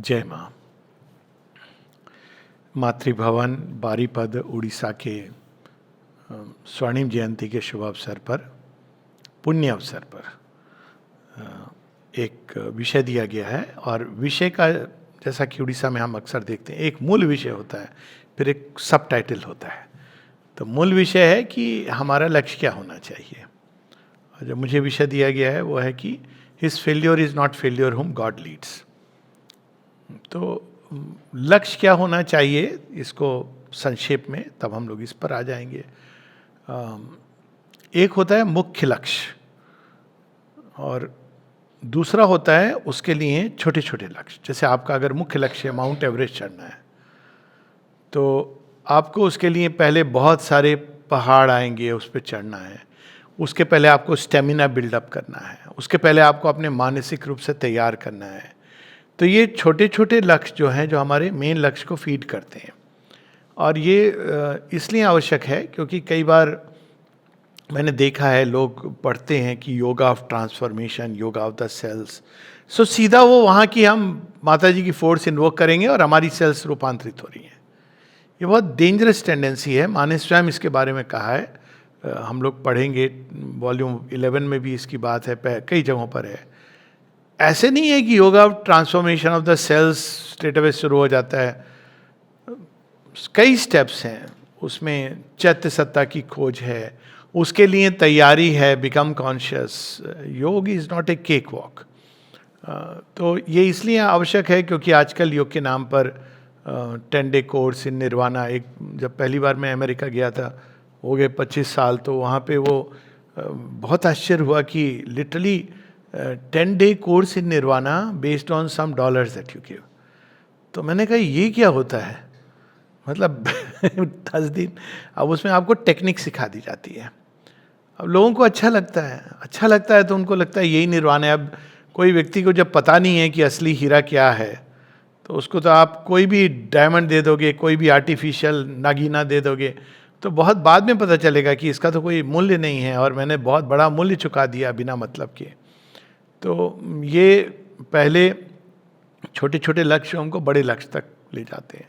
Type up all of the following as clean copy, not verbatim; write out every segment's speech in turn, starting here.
जय माँ। मातृभवन बारीपद उड़ीसा के स्वर्णिम जयंती के शुभ अवसर पर, पुण्य अवसर पर एक विषय दिया गया है। और विषय का, जैसा कि उड़ीसा में हम अक्सर देखते हैं, एक मूल विषय होता है, फिर एक सब टाइटल होता है। तो मूल विषय है कि हमारा लक्ष्य क्या होना चाहिए। और जो मुझे विषय दिया गया है वो है कि his failure is not failure हुम गॉड लीड्स। तो लक्ष्य क्या होना चाहिए, इसको संक्षेप में तब हम लोग इस पर आ जाएंगे। एक होता है मुख्य लक्ष्य और दूसरा होता है उसके लिए छोटे छोटे लक्ष्य। जैसे आपका अगर मुख्य लक्ष्य है माउंट एवरेस्ट चढ़ना है, तो आपको उसके लिए पहले बहुत सारे पहाड़ आएंगे, उस पर चढ़ना है। उसके पहले आपको स्टेमिना बिल्डअप करना है, उसके पहले आपको अपने मानसिक रूप से तैयार करना है। तो ये छोटे छोटे लक्ष्य जो हैं, जो हमारे मेन लक्ष्य को फीड करते हैं। और ये इसलिए आवश्यक है क्योंकि कई बार मैंने देखा है, लोग पढ़ते हैं कि yoga of transformation, yoga of the cells. So सीधा वो वहाँ की हम माता जी की फोर्स इन्वोक करेंगे और हमारी सेल्स रूपांतरित हो रही हैं। ये बहुत डेंजरस टेंडेंसी है। माँ ने स्वयं इसके बारे में कहा है, हम लोग पढ़ेंगे, वॉल्यूम 11 में भी इसकी बात है, कई जगहों पर है। ऐसे नहीं है कि yoga of transformation of the cells straight away शुरू हो जाता है। कई स्टेप्स हैं उसमें। चैत्य सत्ता की खोज है, उसके लिए तैयारी है, बिकम कॉन्शियस। योग is not a cake walk. तो ये इसलिए आवश्यक है क्योंकि आजकल योग के नाम पर 10 डे कोर्स इन निर्वाणा, एक जब पहली बार मैं अमेरिका गया था, हो गए 25 साल, तो वहाँ पे वो बहुत आश्चर्य हुआ कि literally 10 day course in nirvana based on some dollars that you give. तो मैंने कहा ये क्या होता है, मतलब 10 दिन। अब उसमें आपको टेक्निक सिखा दी जाती है। अब लोगों को अच्छा लगता है तो उनको लगता है यही निर्वाण है। अब कोई व्यक्ति को जब पता नहीं है कि असली हीरा क्या है, तो उसको तो आप कोई भी डायमंड दे दोगे, कोई भी आर्टिफिशियल नागीना दे दोगे, तो बहुत बाद में पता चलेगा कि इसका तो कोई मूल्य नहीं है और मैंने बहुत बड़ा मूल्य चुका दिया बिना मतलब के। तो ये पहले छोटे छोटे लक्ष्य हमको बड़े लक्ष्य तक ले जाते हैं।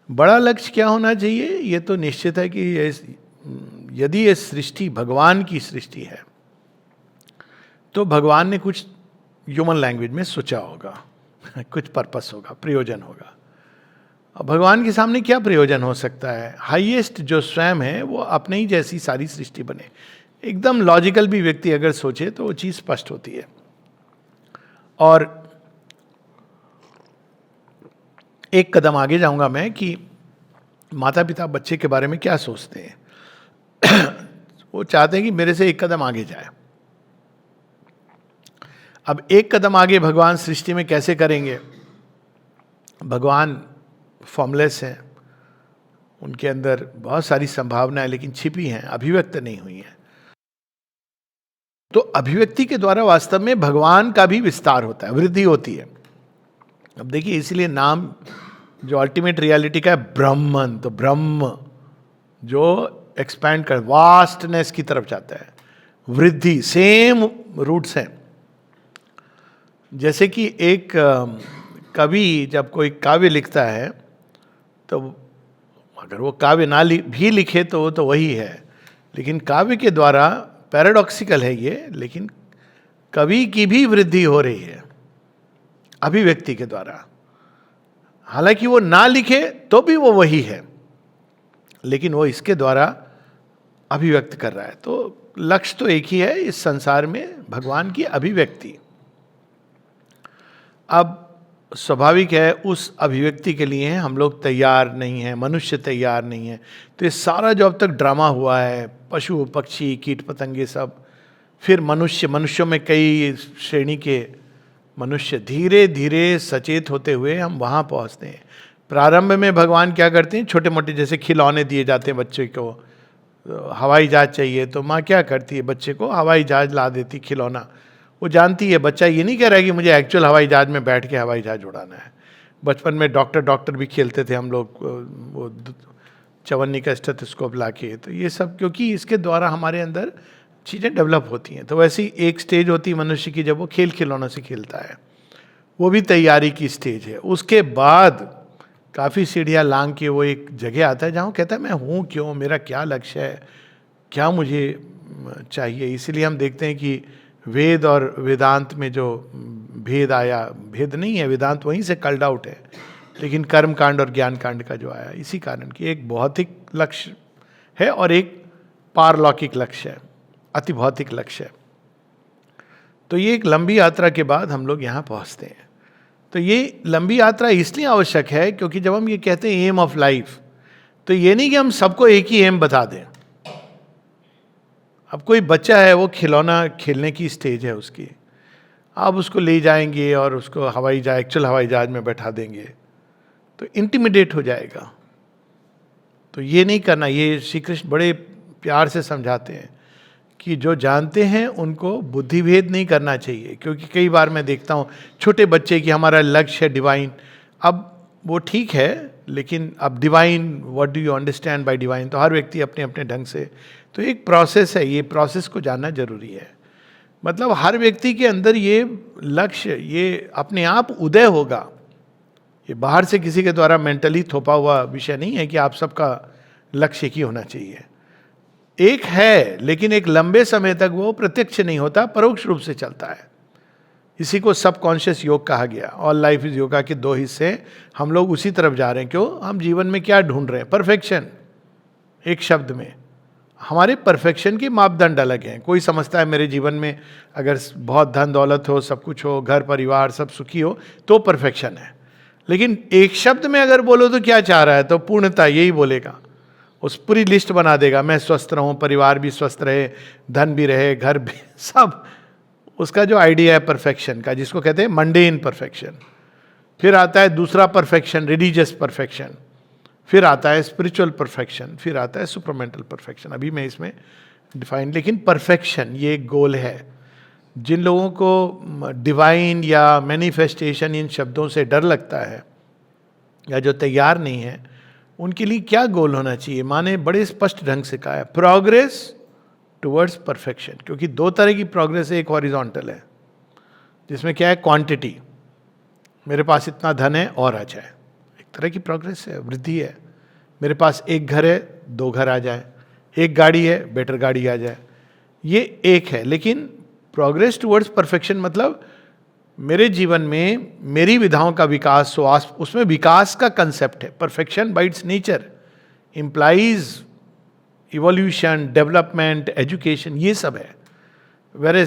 बड़ा लक्ष्य क्या होना चाहिए, ये तो निश्चित है कि यदि ये सृष्टि भगवान की सृष्टि है, तो भगवान ने कुछ ह्यूमन लैंग्वेज में सोचा होगा, कुछ पर्पस होगा, प्रयोजन होगा। अब भगवान के सामने क्या प्रयोजन हो सकता है? हाईएस्ट जो स्वयं है वो अपने ही जैसी सारी सृष्टि बने। एकदम लॉजिकल भी व्यक्ति अगर सोचे तो वो चीज स्पष्ट होती है। और एक कदम आगे जाऊंगा मैं कि माता पिता बच्चे के बारे में क्या सोचते हैं। वो चाहते हैं कि मेरे से एक कदम आगे जाए। अब एक कदम आगे भगवान सृष्टि में कैसे करेंगे? भगवान फॉर्मलेस हैं, उनके अंदर बहुत सारी संभावनाएं लेकिन छिपी हैं, अभिव्यक्त नहीं हुई हैं। तो अभिव्यक्ति के द्वारा वास्तव में भगवान का भी विस्तार होता है, वृद्धि होती है। अब देखिए, इसीलिए नाम जो अल्टीमेट रियलिटी का है ब्रह्मन, तो ब्रह्म जो एक्सपैंड कर, वास्टनेस की तरफ जाता है। वृद्धि, सेम रूट्स हैं। जैसे कि एक कवि जब कोई काव्य लिखता है, तो अगर वो काव्य ना भी लिखे तो वो तो वही है, लेकिन काव्य के द्वारा, पैराडॉक्सिकल है ये, लेकिन कवि की भी वृद्धि हो रही है अभिव्यक्ति के द्वारा। हालांकि वो ना लिखे तो भी वो वही है, लेकिन वो इसके द्वारा अभिव्यक्त कर रहा है। तो लक्ष्य तो एक ही है इस संसार में, भगवान की अभिव्यक्ति। अब स्वाभाविक है उस अभिव्यक्ति के लिए हम लोग तैयार नहीं हैं, मनुष्य तैयार नहीं है। तो ये सारा जो अब तक ड्रामा हुआ है, पशु पक्षी कीट पतंगे सब, फिर मनुष्यों में कई श्रेणी के मनुष्य, धीरे धीरे सचेत होते हुए हम वहाँ पहुँचते हैं। प्रारंभ में भगवान क्या करते हैं, छोटे मोटे जैसे खिलौने दिए जाते हैं बच्चे को। हवाई जहाज चाहिए तो माँ क्या करती है, बच्चे को हवाई जहाज ला देती, खिलौना। वो जानती है, बच्चा ये नहीं कह रहा है कि मुझे एक्चुअल हवाई जहाज में बैठ के हवाई जहाज उड़ाना है। बचपन में डॉक्टर भी खेलते थे हम लोग, वो चवन्नी का स्टेथोस्कोप ला के। तो ये सब क्योंकि इसके द्वारा हमारे अंदर चीज़ें डेवलप होती हैं। तो वैसी एक स्टेज होती है मनुष्य की जब वो खेल खिलौनों से खेलता है। वो भी तैयारी की स्टेज है। उसके बाद काफ़ी सीढ़ियाँ लांग के वो एक जगह आता है जहाँ वो कहता है मैं हूँ क्यों, मेरा क्या लक्ष्य है, क्या मुझे चाहिए। इसीलिए हम देखते हैं कि वेद और वेदांत में जो भेद आया, भेद नहीं है, वेदांत वहीं से कल्ड आउट है, लेकिन कर्म कांड और ज्ञान कांड का जो आया, इसी कारण कि एक भौतिक लक्ष्य है और एक पारलौकिक लक्ष्य है, अति भौतिक लक्ष्य है। तो ये एक लंबी यात्रा के बाद हम लोग यहाँ पहुँचते हैं। तो ये लंबी यात्रा इसलिए आवश्यक है क्योंकि जब हम ये कहते हैं एम ऑफ लाइफ, तो ये नहीं कि हम सबको एक ही एम बता दें। अब कोई बच्चा है, वो खिलौना खेलने की स्टेज है उसकी, आप उसको ले जाएंगे और उसको एक्चुअल हवाई जहाज में बैठा देंगे तो इंटिमिडेट हो जाएगा। तो ये नहीं करना। ये श्री कृष्ण बड़े प्यार से समझाते हैं कि जो जानते हैं उनको बुद्धि भेद नहीं करना चाहिए। क्योंकि कई बार मैं देखता हूँ छोटे बच्चे की हमारा लक्ष्य है डिवाइन, अब वो ठीक है, लेकिन अब divine, what do you understand by divine, तो हर व्यक्ति अपने अपने ढंग से, तो एक प्रोसेस है, ये प्रोसेस को जानना जरूरी है। मतलब हर व्यक्ति के अंदर ये लक्ष्य, ये अपने आप उदय होगा, ये बाहर से किसी के द्वारा मेंटली थोपा हुआ विषय नहीं है कि आप सबका लक्ष्य ही होना चाहिए। एक है, लेकिन एक लंबे समय तक वो प्रत्यक्ष नहीं होता, परोक्ष रूप से चलता है। इसी को सबकॉन्शियस योग कहा गया। ऑल लाइफ इज योगा के 2 हिस्से, हम लोग उसी तरफ जा रहे हैं। क्यों? हम जीवन में क्या ढूंढ रहे हैं? परफेक्शन। एक शब्द में हमारे परफेक्शन के मापदंड अलग हैं। कोई समझता है मेरे जीवन में अगर बहुत धन दौलत हो, सब कुछ हो, घर परिवार सब सुखी हो, तो परफेक्शन है। लेकिन एक शब्द में अगर बोलो तो क्या चाह रहा है, तो पूर्णता, यही बोलेगा। उस पूरी लिस्ट बना देगा, मैं स्वस्थ रहूं, परिवार भी स्वस्थ रहे, धन भी रहे, घर भी, सब। उसका जो आइडिया है परफेक्शन का, जिसको कहते हैं मंडेन परफेक्शन। फिर आता है दूसरा परफेक्शन, रिलीजियस परफेक्शन। फिर आता है स्पिरिचुअल परफेक्शन। फिर आता है सुपरमेंटल परफेक्शन। अभी मैं इसमें डिफाइन, लेकिन परफेक्शन ये एक गोल है। जिन लोगों को डिवाइन या मैनिफेस्टेशन इन शब्दों से डर लगता है, या जो तैयार नहीं है, उनके लिए क्या गोल होना चाहिए? माने बड़े स्पष्ट ढंग से कहा है, प्रोग्रेस टुवर्ड्स परफेक्शन। क्योंकि 2 तरह की प्रोग्रेस है। एक हॉरिजॉन्टल है, जिसमें क्या है, क्वांटिटी, मेरे पास इतना धन है और आ जाए, एक तरह की प्रोग्रेस है, वृद्धि है। मेरे पास एक घर है, 2 घर आ जाए, एक गाड़ी है, बेटर गाड़ी आ जाए, ये एक है। लेकिन प्रोग्रेस टुवर्ड्स परफेक्शन मतलब मेरे जीवन में मेरी विधाओं का विकास हो, उसमें विकास का कंसेप्ट है। Perfection bye it's nature implies evolution, development, education, ये सब है। वेयर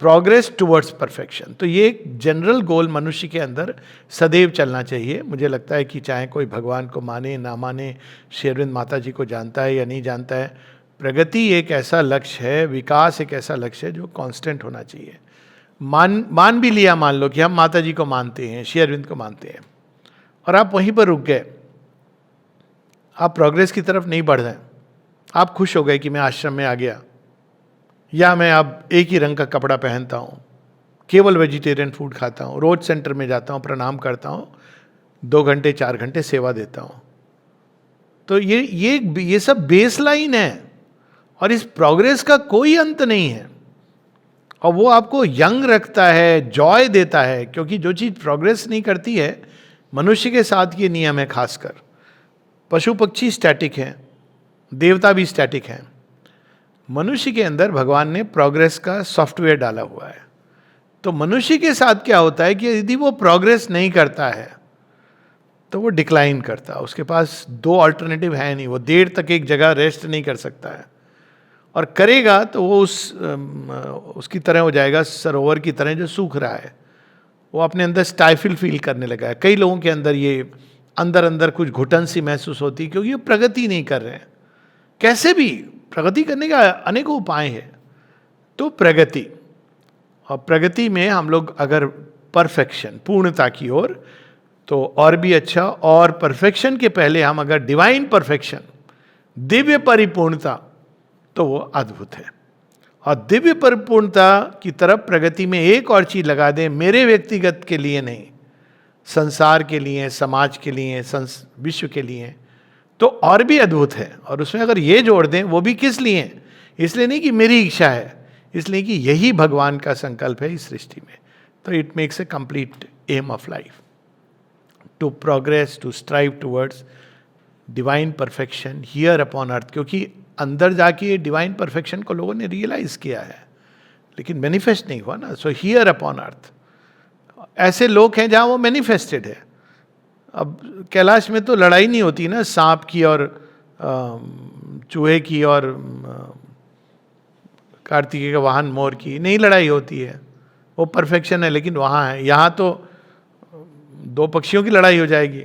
प्रोग्रेस टुवर्ड्स परफेक्शन, तो ये एक जनरल गोल मनुष्य के अंदर सदैव चलना चाहिए। मुझे लगता है कि चाहे कोई भगवान को माने ना माने, श्री अरविंद माता जी को जानता है या नहीं जानता है, प्रगति एक ऐसा लक्ष्य है, विकास एक ऐसा लक्ष्य है जो कांस्टेंट होना चाहिए। मान भी लिया, मान लो कि हम माता जी को मानते हैं, श्री अरविंद को मानते हैं, और आप वहीं पर रुक गए, आप प्रोग्रेस की तरफ नहीं बढ़ रहे। आप खुश हो गए कि मैं आश्रम में आ गया, या मैं अब एक ही रंग का कपड़ा पहनता हूँ, केवल वेजिटेरियन फूड खाता हूँ, रोज सेंटर में जाता हूँ, प्रणाम करता हूँ, 2 घंटे 4 घंटे सेवा देता हूँ। तो ये सब बेसलाइन है, और इस प्रोग्रेस का कोई अंत नहीं है। और वो आपको यंग रखता है, जॉय देता है। क्योंकि जो चीज़ प्रोग्रेस नहीं करती है, मनुष्य के साथ ये नियम है खासकर, पशु पक्षी स्टैटिक हैं, देवता भी स्टैटिक हैं, मनुष्य के अंदर भगवान ने प्रोग्रेस का सॉफ्टवेयर डाला हुआ है। तो मनुष्य के साथ क्या होता है कि यदि वो प्रोग्रेस नहीं करता है तो वो डिक्लाइन करता है। उसके पास 2 अल्टरनेटिव है नहीं, वो देर तक एक जगह रेस्ट नहीं कर सकता है, और करेगा तो वो उसकी तरह हो जाएगा, सरोवर की तरह जो सूख रहा है। वो अपने अंदर स्टाइफिल फील करने लगा है। कई लोगों के अंदर ये अंदर अंदर कुछ घुटन सी महसूस होती है, क्योंकि ये प्रगति नहीं कर रहे हैं। कैसे भी प्रगति करने का अनेकों उपाय हैं। तो प्रगति, और प्रगति में हम लोग अगर परफेक्शन, पूर्णता की ओर, तो और भी अच्छा। और परफेक्शन के पहले हम अगर डिवाइन परफेक्शन, दिव्य परिपूर्णता, तो वो अद्भुत है। और दिव्य परिपूर्णता की तरफ प्रगति में एक और चीज लगा दें, मेरे व्यक्तिगत के लिए नहीं, संसार के लिए, समाज के लिए, विश्व के लिए, तो और भी अद्भुत है। और उसमें अगर ये जोड़ दें, वो भी किस लिए? इसलिए नहीं कि मेरी इच्छा है, इसलिए कि यही भगवान का संकल्प है इस सृष्टि में। तो it makes a complete aim of life to progress, to strive towards divine perfection here upon earth. क्योंकि अंदर जाके डिवाइन परफेक्शन को लोगों ने रियलाइज किया है, लेकिन मैनिफेस्ट नहीं हुआ ना. सो हियर अपॉन अर्थ ऐसे लोग हैं जहां वो मैनिफेस्टेड है. अब कैलाश में तो लड़ाई नहीं होती ना सांप की और चूहे की और कार्तिकेय का वाहन मोर की, नहीं लड़ाई होती है, वो परफेक्शन है. लेकिन वहाँ है, यहाँ तो दो पक्षियों की लड़ाई हो जाएगी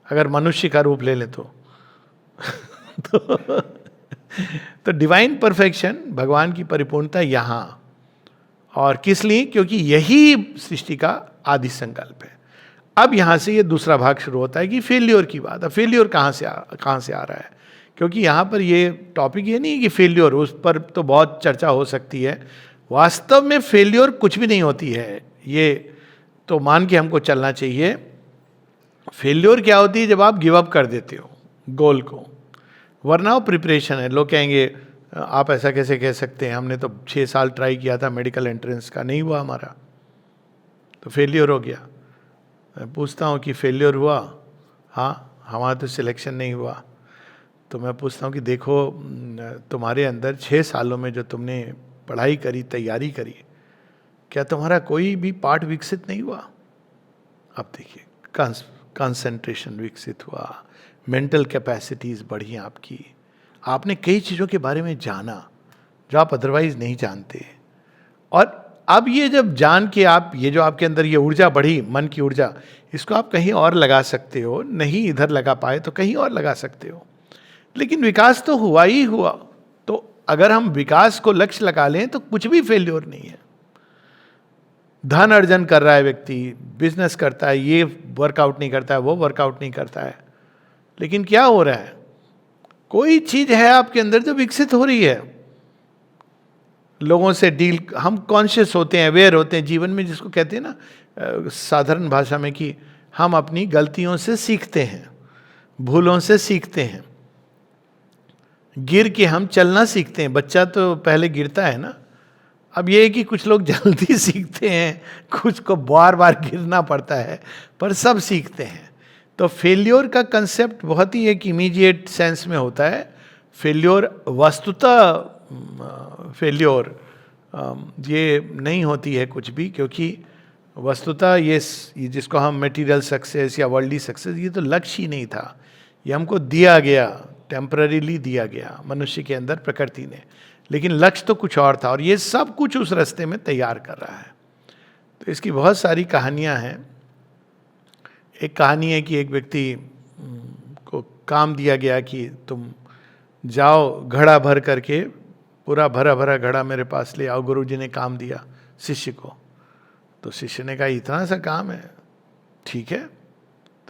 अगर मनुष्य का रूप ले ले तो. तो डिवाइन परफेक्शन, भगवान की परिपूर्णता यहाँ. और किस लिए? क्योंकि यही सृष्टि का आदि संकल्प है. अब यहाँ से ये दूसरा भाग शुरू होता है कि फेल्योर की बात. अब फेल्योर कहाँ से आ रहा है? क्योंकि यहाँ पर ये टॉपिक ये नहीं है कि फेल्योर, उस पर तो बहुत चर्चा हो सकती है. वास्तव में फेल्योर कुछ भी नहीं होती है, ये तो मान के हमको चलना चाहिए. फेल्योर क्या होती है? जब आप गिव अप कर देते हो गोल को. वरना वो प्रिपरेशन है. लोग कहेंगे आप ऐसा कैसे कह सकते हैं, हमने तो 6 साल ट्राई किया था मेडिकल एंट्रेंस का, नहीं हुआ हमारा, तो फेल्योर हो गया. मैं पूछता हूँ कि फेल्योर हुआ? हाँ, हमारा तो सिलेक्शन नहीं हुआ. तो मैं पूछता हूँ कि देखो तुम्हारे अंदर 6 सालों में जो तुमने पढ़ाई करी, तैयारी करी, क्या तुम्हारा कोई भी पार्ट विकसित नहीं हुआ? अब देखिए, कंसंट्रेशन विकसित हुआ, मेंटल कैपेसिटीज बढ़ी आपकी, आपने कई चीज़ों के बारे में जाना जो आप अदरवाइज नहीं जानते. और अब ये जब जान के आप, ये जो आपके अंदर ये ऊर्जा बढ़ी, मन की ऊर्जा, इसको आप कहीं और लगा सकते हो. नहीं इधर लगा पाए तो कहीं और लगा सकते हो. लेकिन विकास तो हुआ ही हुआ. तो अगर हम विकास को लक्ष्य लगा लें तो कुछ भी फेल्योर नहीं है. धन अर्जन कर रहा है व्यक्ति, बिजनेस करता है, ये वर्कआउट नहीं करता है, वो वर्कआउट नहीं करता है, लेकिन क्या हो रहा है? कोई चीज है आपके अंदर जो विकसित हो रही है. लोगों से डील, हम कॉन्शियस होते हैं, अवेयर होते हैं जीवन में, जिसको कहते हैं ना साधारण भाषा में कि हम अपनी गलतियों से सीखते हैं, भूलों से सीखते हैं, गिर के हम चलना सीखते हैं. बच्चा तो पहले गिरता है ना. अब ये है कि कुछ लोग जल्दी सीखते हैं, कुछ को बार बार गिरना पड़ता है, पर सब सीखते हैं. तो फेल्योर का कंसेप्ट बहुत ही एक इमीडिएट सेंस में होता है. फेल्योर वस्तुतः फेल्योर ये नहीं होती है कुछ भी, क्योंकि वस्तुतः ये जिसको हम मटेरियल सक्सेस या वर्ल्डली सक्सेस, ये तो लक्ष्य ही नहीं था. ये हमको दिया गया, टेम्पररीली दिया गया मनुष्य के अंदर प्रकृति ने, लेकिन लक्ष्य तो कुछ और था. और ये सब कुछ उस रास्ते में तैयार कर रहा है. तो इसकी बहुत सारी कहानियां हैं. एक कहानी है कि एक व्यक्ति को काम दिया गया कि तुम जाओ घड़ा भर करके, पूरा भरा भरा घड़ा मेरे पास ले आओ. गुरुजी ने काम दिया शिष्य को. तो शिष्य ने कहा इतना सा काम है, ठीक है.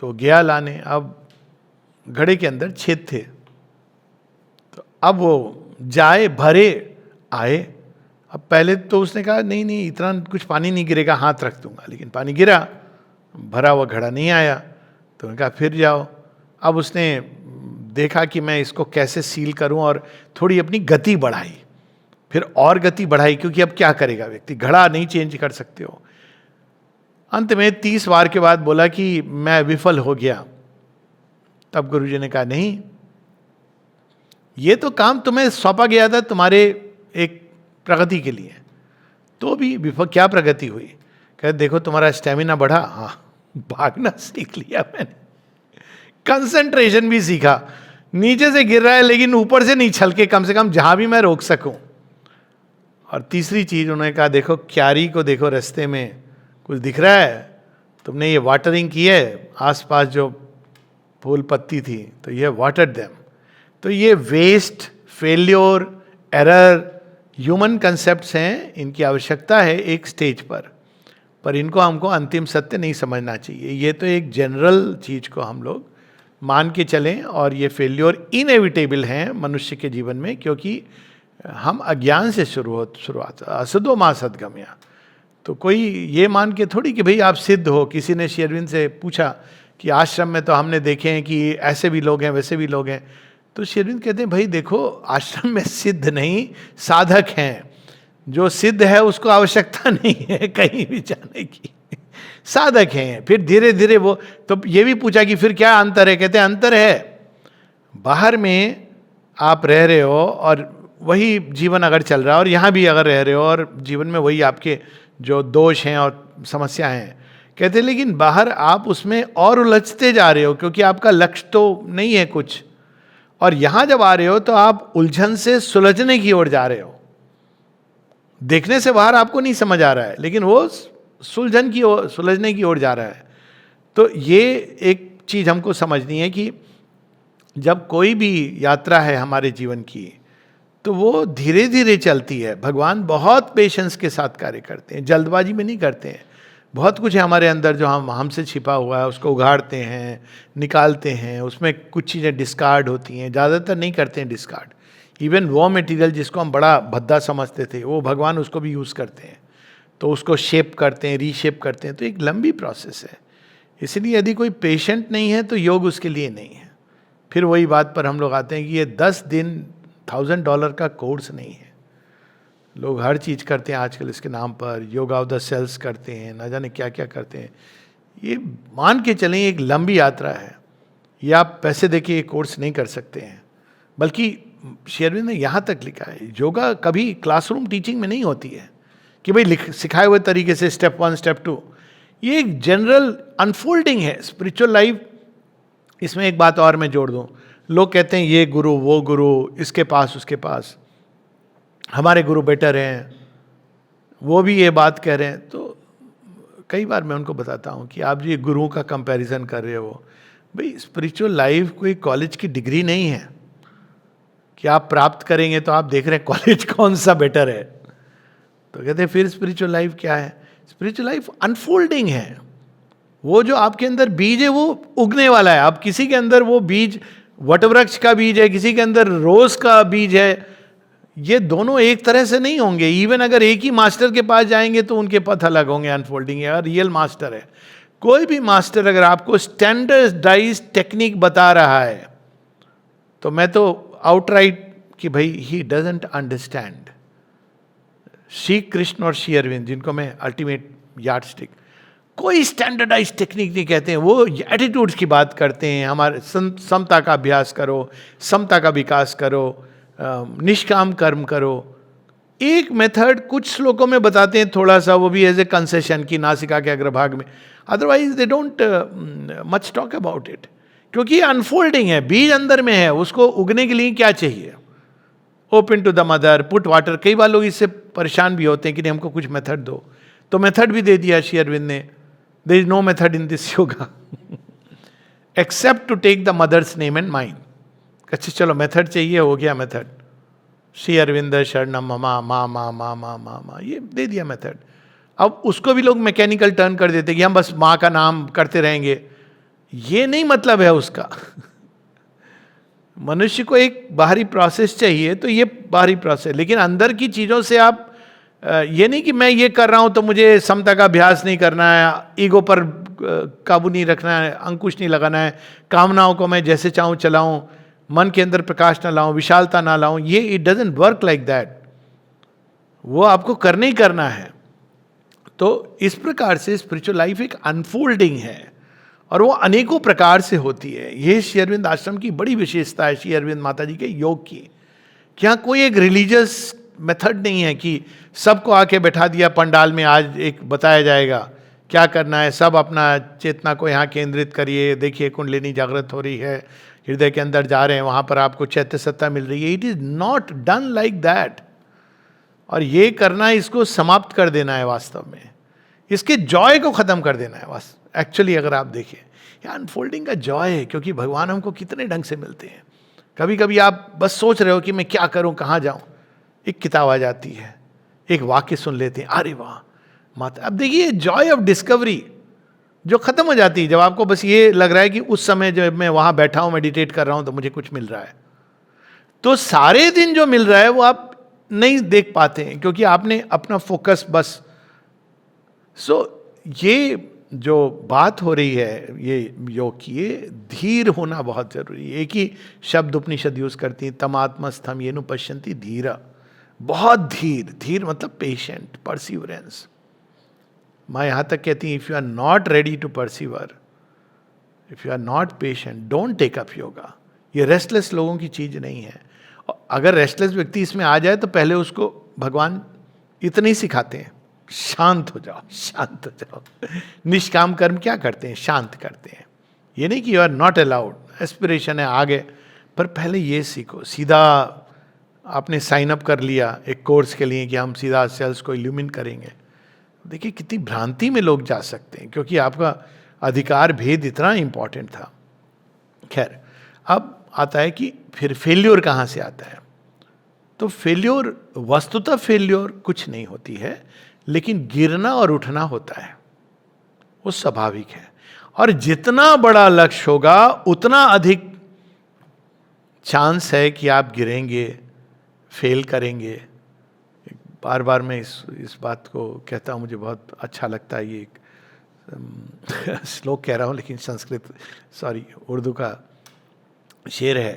तो गया लाने. अब घड़े के अंदर छेद थे, तो अब वो जाए, भरे, आए. अब पहले तो उसने कहा नहीं नहीं इतना कुछ पानी नहीं गिरेगा, हाथ रख दूंगा. लेकिन पानी गिरा, भरा हुआ घड़ा नहीं आया. तो उन्होंने कहा फिर जाओ. अब उसने देखा कि मैं इसको कैसे सील करूं, और थोड़ी अपनी गति बढ़ाई, फिर और गति बढ़ाई, क्योंकि अब क्या करेगा व्यक्ति, घड़ा नहीं चेंज कर सकते हो. अंत में 30 बार के बाद बोला कि मैं विफल हो गया. तब गुरुजी ने कहा नहीं, ये तो काम तुम्हें सौंपा गया था तुम्हारे एक प्रगति के लिए, तो भी विफल. क्या प्रगति हुई? कहते देखो तुम्हारा स्टेमिना बढ़ा. हाँ, भागना सीख लिया मैंने, कंसंट्रेशन भी सीखा. नीचे से गिर रहा है लेकिन ऊपर से नहीं छलके, कम से कम जहां भी मैं रोक सकूं. और तीसरी चीज उन्होंने कहा देखो क्यारी को देखो, रास्ते में कुछ दिख रहा है, तुमने ये वाटरिंग की है, आसपास जो फूल पत्ती थी, तो ये वाटर देम. तो ये waste, failure, error, human concepts हैं. इनकी आवश्यकता है एक स्टेज पर इनको हमको अंतिम सत्य नहीं समझना चाहिए. ये तो एक जनरल चीज को हम लोग मान के चलें. और ये फेल्योर इनएविटेबल हैं मनुष्य के जीवन में, क्योंकि हम अज्ञान से शुरुआत, असदो मा सद्गमया. तो कोई ये मान के थोड़ी कि भाई आप सिद्ध हो. किसी ने श्री अरविंद से पूछा कि आश्रम में तो हमने देखे हैं कि ऐसे भी लोग हैं, वैसे भी लोग हैं. तो श्री अरविंद कहते हैं भाई देखो, आश्रम में सिद्ध नहीं, साधक हैं. जो सिद्ध है उसको आवश्यकता नहीं है कहीं भी जाने की, साधक हैं। फिर धीरे धीरे वो, तो ये भी पूछा कि फिर क्या अंतर है, कहते हैं अंतर है, बाहर में आप रह रहे हो और वही जीवन अगर चल रहा है, और यहाँ भी अगर रह रहे हो और जीवन में वही आपके जो दोष हैं और समस्या हैं, कहते हैं लेकिन बाहर आप उसमें और उलझते जा रहे हो क्योंकि आपका लक्ष्य तो नहीं है कुछ, और यहाँ जब आ रहे हो तो आप उलझन से सुलझने की ओर जा रहे हो। देखने से बाहर आपको नहीं समझ आ रहा है, लेकिन वो सुलझन की ओर, सुलझने की ओर जा रहा है। तो ये एक चीज हमको समझनी है कि जब कोई भी यात्रा है हमारे जीवन की, तो वो धीरे धीरे चलती है। भगवान बहुत पेशेंस के साथ कार्य करते हैं, जल्दबाजी में नहीं करते हैं। बहुत कुछ है हमारे अंदर जो हमसे छिपा हुआ है, उसको उघाड़ते हैं, निकालते हैं, उसमें कुछ चीज़ें डिस्कार्ड होती हैं, ज़्यादातर नहीं करते हैं डिस्कार्ड। इवन वो मटेरियल जिसको हम बड़ा भद्दा समझते थे, वो भगवान उसको भी यूज़ करते हैं, तो उसको शेप करते हैं, रीशेप करते हैं। तो एक लंबी प्रोसेस है, इसलिए यदि कोई पेशेंट नहीं है तो योग उसके लिए नहीं है। फिर वही बात पर हम लोग आते हैं कि ये 10 दिन $1000 का कोर्स नहीं है। लोग हर चीज़ करते हैं आजकल इसके नाम पर, योगा ऑफ द सेल्स करते हैं, ना जाने क्या क्या करते हैं। ये मान के चलें एक लंबी यात्रा है, ये आप पैसे देके ये कोर्स नहीं कर सकते हैं। बल्कि श्री अरविंद ने यहाँ तक लिखा है, योगा कभी क्लासरूम टीचिंग में नहीं होती है कि भाई सिखाए हुए तरीके से स्टेप 1 स्टेप 2। ये एक जनरल अनफोल्डिंग है स्पिरिचुअल लाइफ। इसमें एक बात और मैं जोड़ दूं, लोग कहते हैं ये गुरु वो गुरु, इसके पास उसके पास, हमारे गुरु बेटर हैं, वो भी ये बात कह रहे हैं। तो कई बार मैं उनको बताता हूँ कि आप ये गुरुओं का कंपैरिजन कर रहे हो, भाई स्पिरिचुअल लाइफ कोई कॉलेज की डिग्री नहीं है कि आप प्राप्त करेंगे तो आप देख रहे हैं कॉलेज कौन सा बेटर है। तो कहते हैं फिर स्पिरिचुअल लाइफ क्या है? स्पिरिचुअल लाइफ अनफोल्डिंग है। वो जो आपके अंदर बीज है वो उगने वाला है। अब किसी के अंदर वो बीज वटवृक्ष का बीज है, किसी के अंदर रोज का बीज है, ये दोनों एक तरह से नहीं होंगे। इवन अगर एक ही मास्टर के पास जाएंगे तो उनके पथ अलग होंगे। अनफोल्डिंग है, रियल मास्टर है। कोई भी मास्टर अगर आपको स्टैंडर्डाइज टेक्निक बता रहा है तो मैं तो आउटराइट कि भाई he doesn't understand. Shri Krishna और श्री अरविंद, जिनको मैं अल्टीमेट यार्डस्टिक, कोई स्टैंडर्डाइज टेक्निक नहीं कहते हैं। वो एटीट्यूड्स की बात करते हैं। हमारे समता का अभ्यास करो, समता का विकास करो, निष्काम कर्म करो। एक मेथड कुछ श्लोकों में बताते हैं थोड़ा सा, वो भी एज ए कंसेशन की नासिका के अग्रभाग में। Otherwise they don't much talk about it, क्योंकि ये अनफोल्डिंग है, बीज अंदर में है, उसको उगने के लिए क्या चाहिए? Open to the mother, put water. कई बार लोग इससे परेशान भी होते हैं कि नहीं हमको कुछ मेथड दो, तो मेथड भी दे दिया श्री अरविंद ने। There is no method in this yoga except to take the mother's name and mind. अच्छा चलो मेथड चाहिए, हो गया मेथड, श्री अरविंद शरणम ममा मा मा मा मा मा मा, ये दे दिया मेथड। अब उसको भी लोग मैकेनिकल टर्न कर देते कि हम बस माँ का नाम करते रहेंगे। ये नहीं मतलब है उसका मनुष्य को एक बाहरी प्रोसेस चाहिए, तो ये बाहरी प्रोसेस, लेकिन अंदर की चीज़ों से आप ये नहीं कि मैं ये कर रहा हूँ तो मुझे समता का अभ्यास नहीं करना है, ईगो पर काबू नहीं रखना है, अंकुश नहीं लगाना है, कामनाओं को मैं जैसे चाहूँ चलाऊँ, मन के अंदर प्रकाश ना लाऊं, विशालता ना लाऊं। ये it doesn't work like that. वो आपको करना ही करना है। तो इस प्रकार से स्पिरिचुअल लाइफ एक अनफोल्डिंग है और वो अनेकों प्रकार से होती है। ये श्री अरविंद आश्रम की बड़ी विशेषता है, श्री अरविंद माता जी के योग की, कि यहाँ कोई एक रिलीजियस मेथड नहीं है कि सबको आके बैठा दिया पंडाल में, आज एक बताया जाएगा क्या करना है, सब अपना चेतना को यहाँ केंद्रित करिए, देखिए कुंडलिनी जागृत हो रही है, हृदय के अंदर जा रहे हैं, वहाँ पर आपको चैत्य सत्ता मिल रही है। It is not done like that. और ये करना, इसको समाप्त कर देना है वास्तव में, इसके जॉय को खत्म कर देना है बस। एक्चुअली अगर आप देखें, ये अनफोल्डिंग का जॉय है, क्योंकि भगवान हमको कितने ढंग से मिलते हैं। कभी कभी आप बस सोच रहे हो कि मैं क्या करूं, कहाँ जाऊं, एक किताब आ जाती है, एक वाक्य सुन लेते हैं, अरे वाह माता। अब देखिए जॉय ऑफ डिस्कवरी जो खत्म हो जाती है जब आपको बस ये लग रहा है कि उस समय जब मैं वहां बैठा हूं, मेडिटेट कर रहा हूं, तो मुझे कुछ मिल रहा है। तो सारे दिन जो मिल रहा है वो आप नहीं देख पाते हैं, क्योंकि आपने अपना फोकस बस। ये जो बात हो रही है ये योग की, ये धीर होना बहुत जरूरी है। एक ही शब्द उपनिषद यूज करती है, तमात्मस्थम येनु पश्यन्ति धीरा। बहुत धीर, धीर मतलब पेशेंट, परसिवरेंस। माँ यहाँ तक कहती है, if you are not ready to persevere, if you are not patient, don't take up yoga. ये रेस्टलेस लोगों की चीज नहीं है। और अगर रेस्टलेस व्यक्ति इसमें आ जाए तो पहले उसको भगवान इतने ही सिखाते हैं, शांत हो जाओ, शांत हो जाओ। निष्काम कर्म क्या करते हैं? शांत करते हैं। ये नहीं कि you are not allowed, aspiration है आगे, पर पहले ये सीखो। सीधा आपने साइन अप कर लिया एक कोर्स के लिए कि हम सीधा सेल्स को इल्यूमिन करेंगे। देखिए कितनी भ्रांति में लोग जा सकते हैं, क्योंकि आपका अधिकार भेद इतना इंपॉर्टेंट था। खैर, अब आता है कि फिर फेल्योर कहाँ से आता है? तो फेल्योर, वस्तुतः फेल्योर कुछ नहीं होती है, लेकिन गिरना और उठना होता है, वो स्वाभाविक है। और जितना बड़ा लक्ष्य होगा उतना अधिक चांस है कि आप गिरेंगे, फेल करेंगे। बार बार मैं इस बात को कहता हूँ, मुझे बहुत अच्छा लगता है। ये एक श्लोक कह रहा हूँ लेकिन उर्दू का शेर है।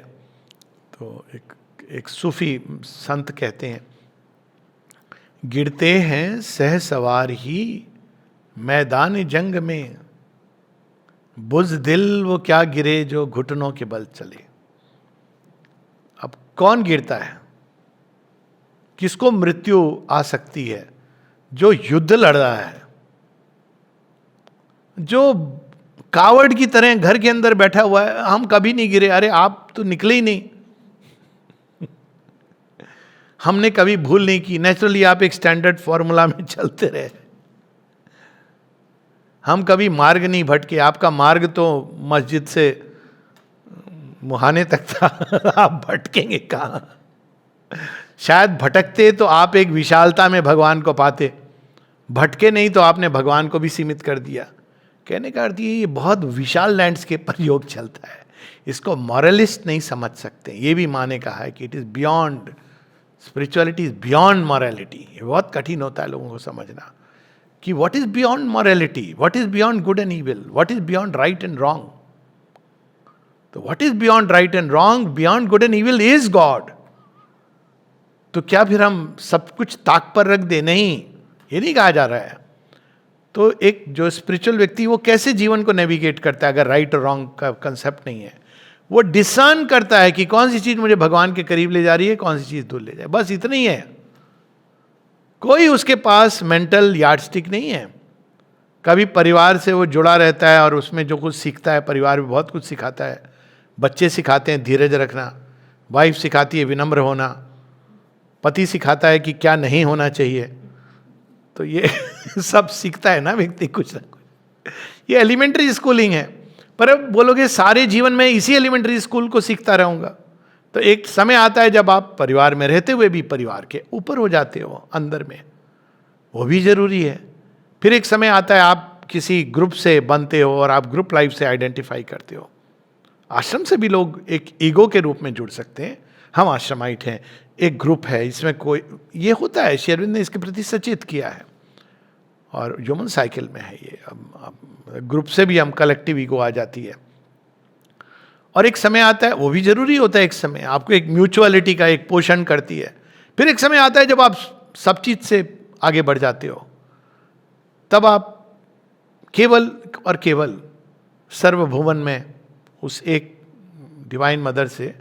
तो एक सूफी संत कहते हैं, गिरते हैं सह सवार ही मैदान जंग में, बुज़दिल वो क्या गिरे जो घुटनों के बल चले। अब कौन गिरता है? किसको मृत्यु आ सकती है? जो युद्ध लड़ रहा है, जो कावड़ की तरह घर के अंदर बैठा हुआ है, हम कभी नहीं गिरे, अरे आप तो निकले ही नहीं, हमने कभी भूल नहीं की, नेचुरली आप एक स्टैंडर्ड फॉर्मूला में चलते रहे, हम कभी मार्ग नहीं भटके। आपका मार्ग तो मस्जिद से मुहाने तक था, आप भटकेंगे कहाँ? शायद भटकते तो आप एक विशालता में भगवान को पाते, भटके नहीं तो आपने भगवान को भी सीमित कर दिया। कहने का अर्थ ये बहुत विशाल लैंडस्केप पर योग चलता है, इसको मॉरलिस्ट नहीं समझ सकते। ये भी माने कहा है कि it is beyond, spirituality is beyond morality. ये बहुत कठिन होता है लोगों को समझना कि what is beyond morality, what is beyond good and evil, what is beyond right and wrong. तो what is beyond right and wrong, beyond good and evil is God. तो क्या फिर हम सब कुछ ताक पर रख दे? नहीं, ये नहीं कहा जा रहा है। तो एक जो स्पिरिचुअल व्यक्ति, वो कैसे जीवन को नेविगेट करता है अगर राइट और रॉन्ग का कंसेप्ट नहीं है? वो डिसर्न करता है कि कौन सी चीज मुझे भगवान के करीब ले जा रही है, कौन सी चीज दूर ले जाए, बस इतना ही है। कोई उसके पास मेंटल यार्डस्टिक नहीं है। कभी परिवार से वो जुड़ा रहता है और उसमें जो कुछ सीखता है, परिवार भी बहुत कुछ सिखाता है। बच्चे सिखाते हैं धीरज रखना, वाइफ सिखाती है विनम्र होना, पति सिखाता है कि क्या नहीं होना चाहिए। तो ये सब सीखता है ना व्यक्ति कुछ ना कुछ। ये एलिमेंट्री स्कूलिंग है। पर अब बोलोगे सारे जीवन में इसी एलिमेंट्री स्कूल को सीखता रहूंगा, तो एक समय आता है जब आप परिवार में रहते हुए भी परिवार के ऊपर हो जाते हो अंदर में, वो भी जरूरी है। फिर एक समय आता है आप किसी ग्रुप से बनते हो और आप ग्रुप लाइफ से आइडेंटिफाई करते हो। आश्रम से भी लोग एक ईगो के रूप में जुड़ सकते हैं, हम आश्रमाइट हैं, एक ग्रुप है, इसमें कोई, ये होता है। श्री अरविंद ने इसके प्रति सचेत किया है और ह्यूमन साइकिल में है ये। अब ग्रुप से भी हम कलेक्टिव ईगो आ जाती है और एक समय आता है, वो भी जरूरी होता है, एक समय आपको एक म्यूचुअलिटी का एक पोषण करती है। फिर एक समय आता है जब आप सब चीज से आगे बढ़ जाते हो, तब आप केवल और केवल सर्वभुवन में उस एक डिवाइन मदर से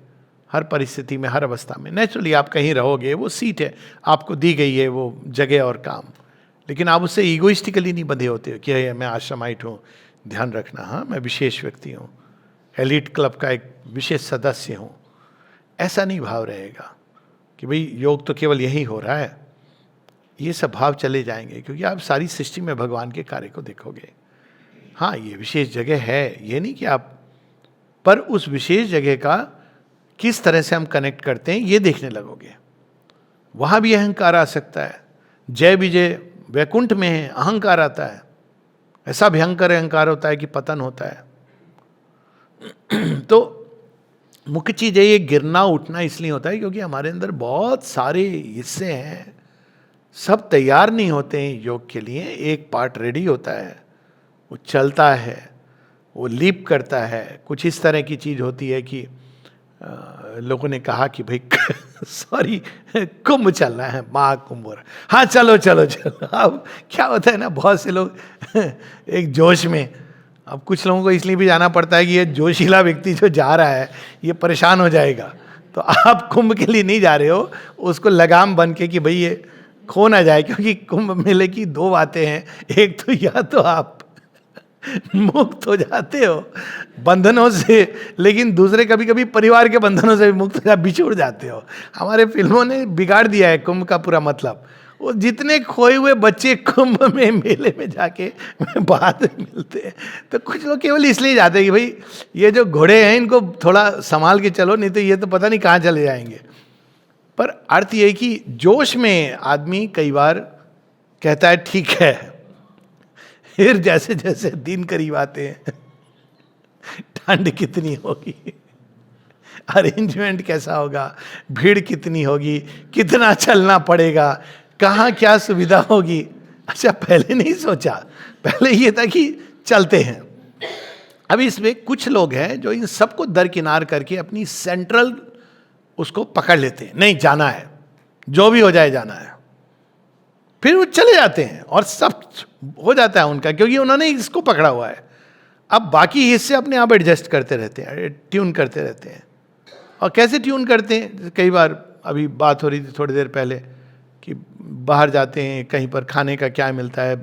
हर परिस्थिति में, हर अवस्था में, नेचुरली आप कहीं रहोगे, वो सीट है आपको दी गई है, वो जगह और काम, लेकिन आप उससे ईगोइस्टिकली नहीं बंधे होते हो कि मैं आश्रमाइट हूँ, ध्यान रखना, हाँ मैं विशेष व्यक्ति हूँ, एलिट क्लब का एक विशेष सदस्य हूँ। ऐसा नहीं भाव रहेगा कि भाई योग तो केवल यही हो रहा है। ये सब भाव चले जाएंगे क्योंकि आप सारी सृष्टि में भगवान के कार्य को देखोगे। हाँ ये विशेष जगह है, ये नहीं कि आप, पर उस विशेष जगह का किस तरह से हम कनेक्ट करते हैं ये देखने लगोगे। वहाँ भी अहंकार आ सकता है। जय विजय वैकुंठ में है, अहंकार आता है, ऐसा भयंकर अहंकार होता है कि पतन होता है। तो मुख्य चीज है, ये गिरना उठना इसलिए होता है क्योंकि हमारे अंदर बहुत सारे हिस्से हैं, सब तैयार नहीं होते हैं योग के लिए। एक पार्ट रेडी होता है, वो चलता है, वो लीप करता है। कुछ इस तरह की चीज होती है कि लोगों ने कहा कि भाई सॉरी कुंभ चलना है, महाकुंभ हो रहा है, हाँ चलो चलो चलो। अब क्या होता है ना, बहुत से लोग एक जोश में, अब कुछ लोगों को इसलिए भी जाना पड़ता है कि ये जोशीला व्यक्ति जो जा रहा है ये परेशान हो जाएगा, तो आप कुंभ के लिए नहीं जा रहे हो, उसको लगाम बन के कि भाई ये खो ना जाए, क्योंकि कुंभ मेले की दो बातें हैं, एक तो या तो आप मुक्त हो जाते हो बंधनों से, लेकिन दूसरे कभी कभी परिवार के बंधनों से भी मुक्त हो, बिछुड़ जाते हो। हमारे फिल्मों ने बिगाड़ दिया है कुंभ का पूरा मतलब। वो जितने खोए हुए बच्चे कुंभ में मेले में जाके बाद में मिलते हैं, तो कुछ लोग केवल इसलिए जाते हैं कि भाई ये जो घोड़े हैं इनको थोड़ा संभाल के चलो, नहीं तो ये तो पता नहीं कहाँ चले जाएंगे। पर अर्थ ये कि जोश में आदमी कई बार कहता है ठीक है, फिर जैसे जैसे दिन करीब आते हैं, ठंड कितनी होगी, अरेंजमेंट कैसा होगा, भीड़ कितनी होगी, कितना चलना पड़ेगा, कहाँ क्या सुविधा होगी, अच्छा पहले नहीं सोचा, पहले ये था कि चलते हैं। अब इसमें कुछ लोग हैं जो इन सबको दरकिनार करके अपनी सेंट्रल उसको पकड़ लेते हैं, नहीं जाना है, जो भी हो जाए जाना है, फिर वो चले जाते हैं और सब हो जाता है उनका, क्योंकि उन्होंने इसको पकड़ा हुआ है। अब बाकी हिस्से अपने आप एडजस्ट करते रहते हैं, ट्यून करते रहते हैं। और कैसे ट्यून करते हैं, कई बार अभी बात हो रही थी थोड़ी देर पहले कि बाहर जाते हैं कहीं पर, खाने का क्या मिलता है,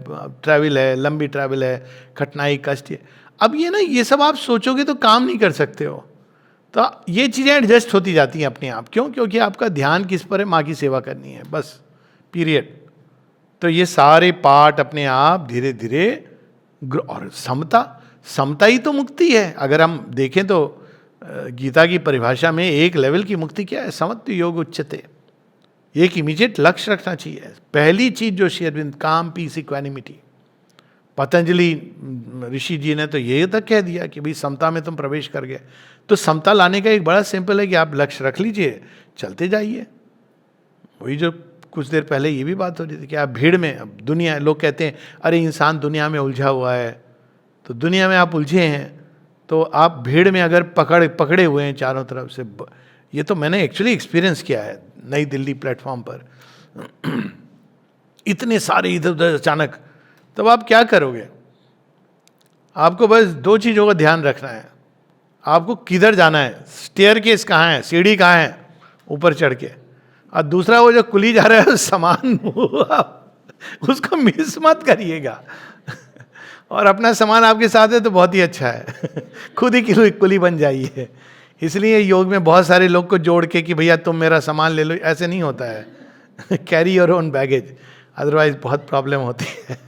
ट्रैवल है, लंबी ट्रैवल है, कठिनाई कष्ट है। अब ये ना, ये सब आप सोचोगे तो काम नहीं कर सकते हो, तो ये चीज़ें एडजस्ट होती जाती हैं अपने आप। क्यों? क्योंकि आपका ध्यान किस पर है, माँ की सेवा करनी है, बस पीरियड। तो ये सारे पार्ट अपने आप धीरे धीरे, और समता ही तो मुक्ति है। अगर हम देखें तो गीता की परिभाषा में एक लेवल की मुक्ति क्या है, समत्व योग उच्चते, एक इमीडिएट लक्ष्य रखना चाहिए। पहली चीज जो Shri Aurobindo, calm peace equanimity. Patanjali Rishi ji ने तो ये तक कह दिया कि भाई समता में तुम प्रवेश कर गए। तो समता लाने का एक बड़ा सिंपल है कि आप लक्ष्य रख लीजिए, चलते जाइए। वही जो कुछ देर पहले ये भी बात हो रही थी कि आप भीड़ में, अब दुनिया, लोग कहते हैं अरे इंसान दुनिया में उलझा हुआ है, तो दुनिया में आप उलझे हैं तो आप भीड़ में अगर पकड़े हुए हैं चारों तरफ से। ये तो मैंने एक्चुअली एक्सपीरियंस किया है नई दिल्ली प्लेटफॉर्म पर। इतने सारे इधर उधर अचानक, तब आप क्या करोगे? आपको बस दो चीज़ों का ध्यान रखना है, आपको किधर जाना है, स्टेयरकेस कहाँ है, सीढ़ी कहाँ है ऊपर चढ़ के, और दूसरा वो जो कुली जा रहा है सामान उसको मिस मत करिएगा। और अपना सामान आपके साथ है तो बहुत ही अच्छा है, खुद ही कुली बन जाइए। इसलिए योग में बहुत सारे लोग को जोड़ के कि भैया तुम मेरा सामान ले लो, ऐसे नहीं होता है। Carry your own baggage, otherwise बहुत प्रॉब्लम होती है।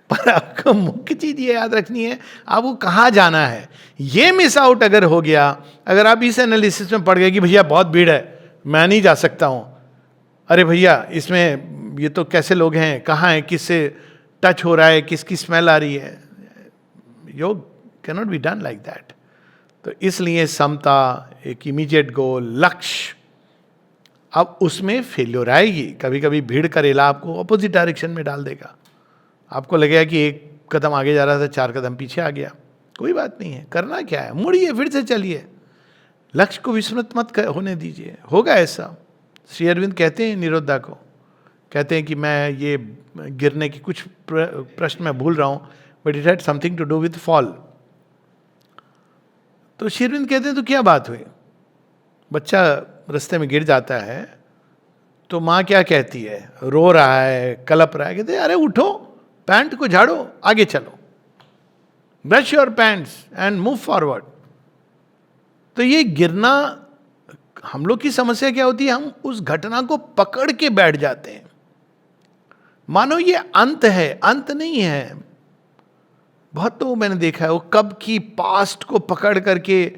पर आपको मुख्य चीज ये याद रखनी है, आपको कहाँ जाना है। ये मिस आउट अगर हो गया, अगर आप इस एनालिसिस में पड़ गए कि भैया बहुत भीड़ है, मैं नहीं जा सकता हूँ, अरे भैया इसमें ये तो कैसे लोग हैं, कहाँ हैं, किससे टच हो रहा है, किसकी स्मेल आ रही है, योग can not be done like that. तो इसलिए समता, एक इमीडिएट गोल, लक्ष्य। अब उसमें फेल्योर आएगी, कभी कभी भीड़ का रेला आपको अपोजिट डायरेक्शन में डाल देगा, आपको लगेगा कि एक कदम आगे जा रहा था, 4 कदम पीछे आ गया। कोई बात नहीं है, करना क्या है, मुड़िए, फिर से चलिए, लक्ष्य को विस्मृत मत होने दीजिए, होगा ऐसा। श्री अरविंद कहते हैं निरुद्धा को, कहते हैं कि मैं ये गिरने की कुछ प्रश्न मैं भूल रहा हूँ, but it had something to do with fall. तो श्री अरविंद कहते हैं तो क्या बात हुई, बच्चा रास्ते में गिर जाता है तो माँ क्या कहती है, रो रहा है, कलप रहा है, कहते हैं अरे उठो, पैंट को झाड़ो, आगे चलो, brush your pants and move forward. तो ये गिरना, हम लोग की समस्या क्या होती है, हम उस घटना को पकड़ के बैठ जाते हैं, मानो ये अंत है, अंत नहीं है। बहुत तो मैंने देखा है, वो कब की पास्ट को पकड़ करके,